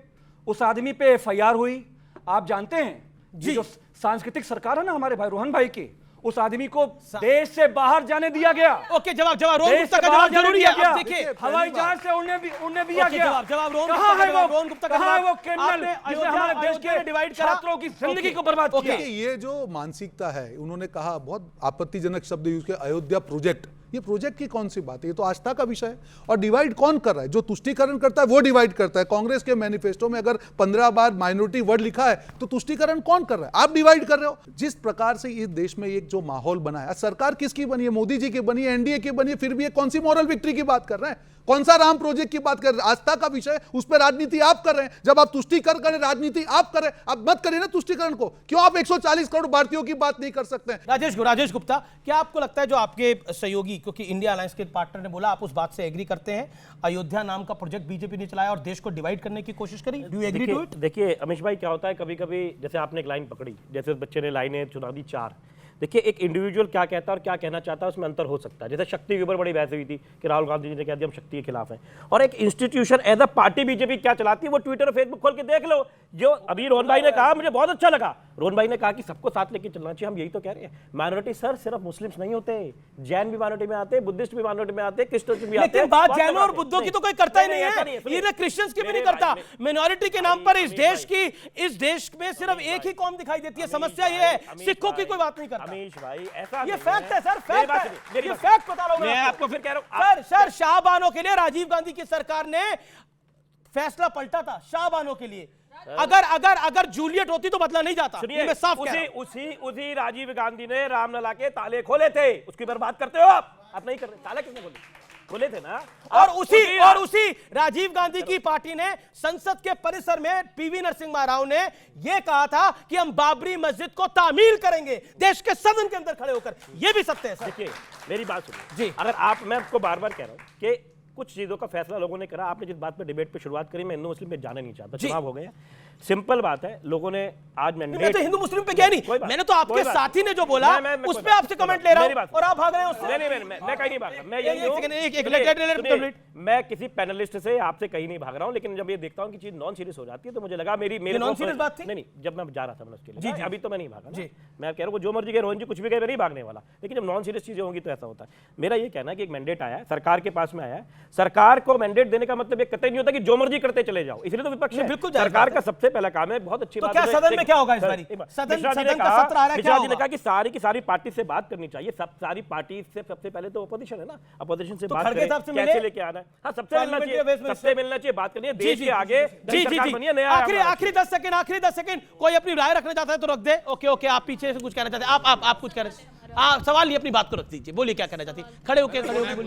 उस आदमी पे एफआईआर हुई। आप जानते हैं जी, जो सांस्कृतिक सरकार है ना हमारे भाई रोहन भाई की, उस आदमी को देश से बाहर जाने दिया गया। ओके, जवाब रोहन गुप्ता का जवाब जरूरी है। अब देखिए, हवाई जहाज से उड़ने दिया गया। जवाब रोहन गुप्ता का कहां है वो कर्नल जिसने हमारे देश के डिवाइड छात्रों की जिंदगी को बर्बाद किया? ये जो मानसिकता है, उन्होंने कहा बहुत आपत्तिजनक शब्द यूज किया, अयोध्या प्रोजेक्ट। ये प्रोजेक्ट की कौन सी बात है? ये तो आस्था का विषय है। और डिवाइड कौन कर रहा है? जो तुष्टीकरण करता है वो डिवाइड करता है। कांग्रेस के मैनिफेस्टो में अगर 15 बार माइनॉरिटी वर्ड लिखा है तो तुष्टीकरण कौन कर रहा है? आप डिवाइड कर रहे हो। जिस प्रकार से इस देश में एक जो माहौल बना है, सरकार किसकी बनी है? मोदी जी की बनी है, एनडीए की बनी है, फिर भी ये कौन सी मॉरल विक्ट्री की बात कर रहे हैं? कौन सा राम प्रोजेक्ट की बात कर रहे हैं? आस्था का विषय, उस पर राजनीति आप कर रहे हैं। जब आप तुष्टीकरण करें, राजनीति आप करें, आप मत करें ना तुष्टीकरण को। क्यों आप 140 करोड़ भारतीयों की बात नहीं कर सकते हैं? राजेश गुप्ता, क्या आपको लगता है जो आपके सहयोगी, क्योंकि इंडिया अलायंस के पार्टनर ने बोला, आप उस बात से एग्री करते हैं, अयोध्या नाम का प्रोजेक्ट बीजेपी ने चलाया और देश को डिवाइड करने की कोशिश करी? Do you agree to it? देखिए अमीश भाई, क्या होता है कभी कभी, जैसे आपने एक लाइन पकड़ी, जैसे उस बच्चे ने लाइनें चुना दी 4। देखिए, एक इंडिविजुअल क्या कहता है और क्या कहना चाहता है उसमें अंतर हो सकता है। जैसे शक्ति के ऊपर बड़ी बहस हुई थी कि राहुल गांधी जी ने कह दिया हम शक्ति के खिलाफ हैं, और एक institution as a party BJP क्या चलाती है वो ट्विटर और फेसबुक खोल के देख लो। जो अभी रोहन भाई ने कहा मुझे बहुत अच्छा लगा, रोहन भाई ने कहा कि सबको साथ लेके चलना चाहिए। हम यही तो कह रहे हैं। माइनॉरिटी सर सिर्फ मुस्लिम्स नहीं होते, जैन भी माइनॉरिटी में आते, बुद्धिस्ट भी माइनॉरिटी में आते, क्रिश्चियन भी आते। लेकिन बात जैनों और बुद्धों की तो कोई करता ही नहीं है, ये क्रिश्चियंस की भी नहीं करता। मिनॉरिटी के नाम पर इस देश में सिर्फ एक ही कौम दिखाई देती है। समस्या ये है, सिखों की कोई बात नहीं करता। अमीश भाई, ये फैक्ट है सर, फैक्ट है, ये फैक्ट पता लगा। मैं आपको फिर कह रहा हूं सर शाहबानों के लिए राजीव गांधी की सरकार ने फैसला पलटा था। शाहबानों के लिए अगर जूलियट होती तो बदला नहीं जाता। सुनिए, साफ उसी राजीव गांधी ने रामलला के ताले खोले थे। उसकी बर्बाद करते हो आप नहीं कर रहे। ताले किसने खोले थे ना? और उसी राजीव गांधी की पार्टी ने संसद के परिसर में पीवी नरसिम्हा राव ने यह कहा था कि हम बाबरी मस्जिद को तामील करेंगे, देश के सदन के अंदर खड़े होकर। यह भी सत्य है सर। देखिए मेरी बात सुनिए जी, अगर मैं आपको बार बार कह रहा हूं कि कुछ चीजों का फैसला लोगों ने करा। आपने जिस बात पे डिबेट पे शुरुआत करी, मैं हिंदू मुस्लिम पे जाना नहीं चाहता, चुनाव हो गए, सिंपल बात है। लोगों ने आज मैं तो हिंदू मुस्लिम पे गया नहीं, मैंने तो आपके साथी ने जो बोला उस पे आपसे कमेंट ले रहा हूं और आप भाग रहे हैं उससे। मैं कहीं नहीं भाग रहा, मैं यही मैं किसी पैनलिस्ट से आपसे कहीं नहीं भाग रहा हूं, लेकिन जब ये देखता हूं कि चीज नॉन सीरियस हो जाती है तो मुझे लगा मेरी नॉन सीरियस बात थी। नहीं, जब मैं जा रहा था मैं उसके लिए, अभी तो मैं नहीं भागा। मैं कह रहा हूं जो मर्जी कहे, रोहन जी कुछ भी कहे, मैं नहीं भागने वाला। लेकिन जब नॉन सीरियस चीजें होंगी तो ऐसा होता है। मेरा ये कहना है कि एक मैंडेट आया है, सरकार के पास में आया है, सरकार को मैंडेट देने का मतलब ये कतई नहीं होता कि जो मर्जी करते चले जाओ। इसलिए तो विपक्ष बिल्कुल सरकार का सबसे पहला काम है। बहुत अच्छी तो बात क्या सदन में क्या होगा इस बारी? सदन का सत्र आ रहा है, क्या होगा? ने कहा कि सारी की सारी पार्टी से बात करनी चाहिए। सारी पार्टी से सबसे पहले तो अपोजिशन है ना, अपोजिशन से बात करें, कैसे लेके आना है। हाँ, सबसे मिलना चाहिए, बात करनी है देश के आगे। आखिरी 10 सेकंड कोई अपनी राय रखना चाहता है तो रख दे। ओके, आप पीछे से कुछ कहना चाहते हैं? आप कुछ कह रहे हैं? सवाल नहीं, अपनी बात को रख दीजिए, बोलिए क्या कहना चाहती है। खड़े होके बोलिए।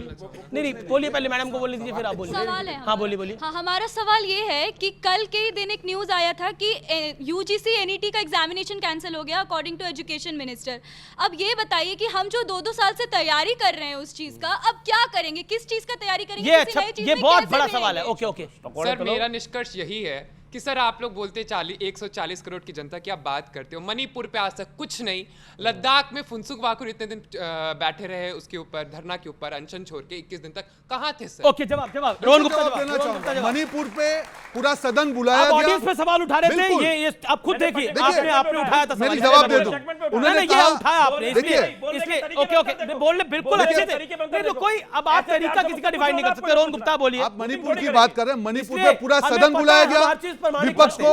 नहीं, बोलिए, पहले मैडम को बोलने दीजिए, फिर आप बोलिए। हाँ, बोलिए। हाँ, हमारा सवाल ये है कि कल के ही दिन एक न्यूज आया था कि यूजीसी एनईटी का एग्जामिनेशन कैंसिल हो गया अकॉर्डिंग टू एजुकेशन मिनिस्टर। अब ये बताइए कि हम जो 2-2 साल से तैयारी कर रहे हैं उस चीज का, अब क्या करेंगे? किस चीज का तैयारी करेंगे? ये बहुत बड़ा सवाल है। ओके सर, मेरा निष्कर्ष यही है कि सर आप लोग बोलते 140 करोड़ की जनता की आप बात करते हो, मणिपुर पे आज तक कुछ नहीं। लद्दाख में फुनसुक वाकुर इतने दिन बैठे रहे, उसके ऊपर धरना के ऊपर अनशन छोड़ के 21 दिन तक कहाँ थे सर? ओके, जवाब रोहन गुप्ता जवाब। मणिपुर पे पूरा सदन बुलाया गया, ऑडियंस पे सवाल उठा रहे थे। ये आप खुद देखिए, आपने उठाया था सवाल। जवाब दे दो। उन्होंने कहा उठाया आपने, इसलिए ओके बोलने बिल्कुल अच्छे थे। कोई अब आप तरीका किसी का डिफाइन नहीं कर सकते। रोहन गुप्ता बोलिए। आप मणिपुर की बात कर रहे हैं। मणिपुर पे पूरा सदन बुलाया गया, विपक्ष को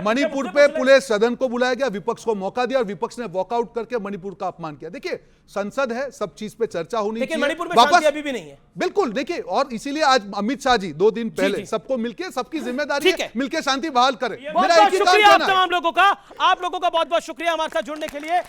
मणिपुर पे पूरे सदन को बुलाया गया, विपक्ष को मौका दिया और विपक्ष ने वॉकआउट करके मणिपुर का अपमान किया। देखिए, संसद है, सब चीज पे चर्चा होनी चाहिए। मणिपुर में शांति अभी भी नहीं है। बिल्कुल, देखिए, और इसीलिए आज अमित शाह जी 2 दिन पहले सबको मिलकर, सबकी जिम्मेदारी है मिलकर शांति बहाल करें। मेरा शुक्रिया आप तमाम लोगों का, बहुत बहुत शुक्रिया हमारे साथ जुड़ने के लिए।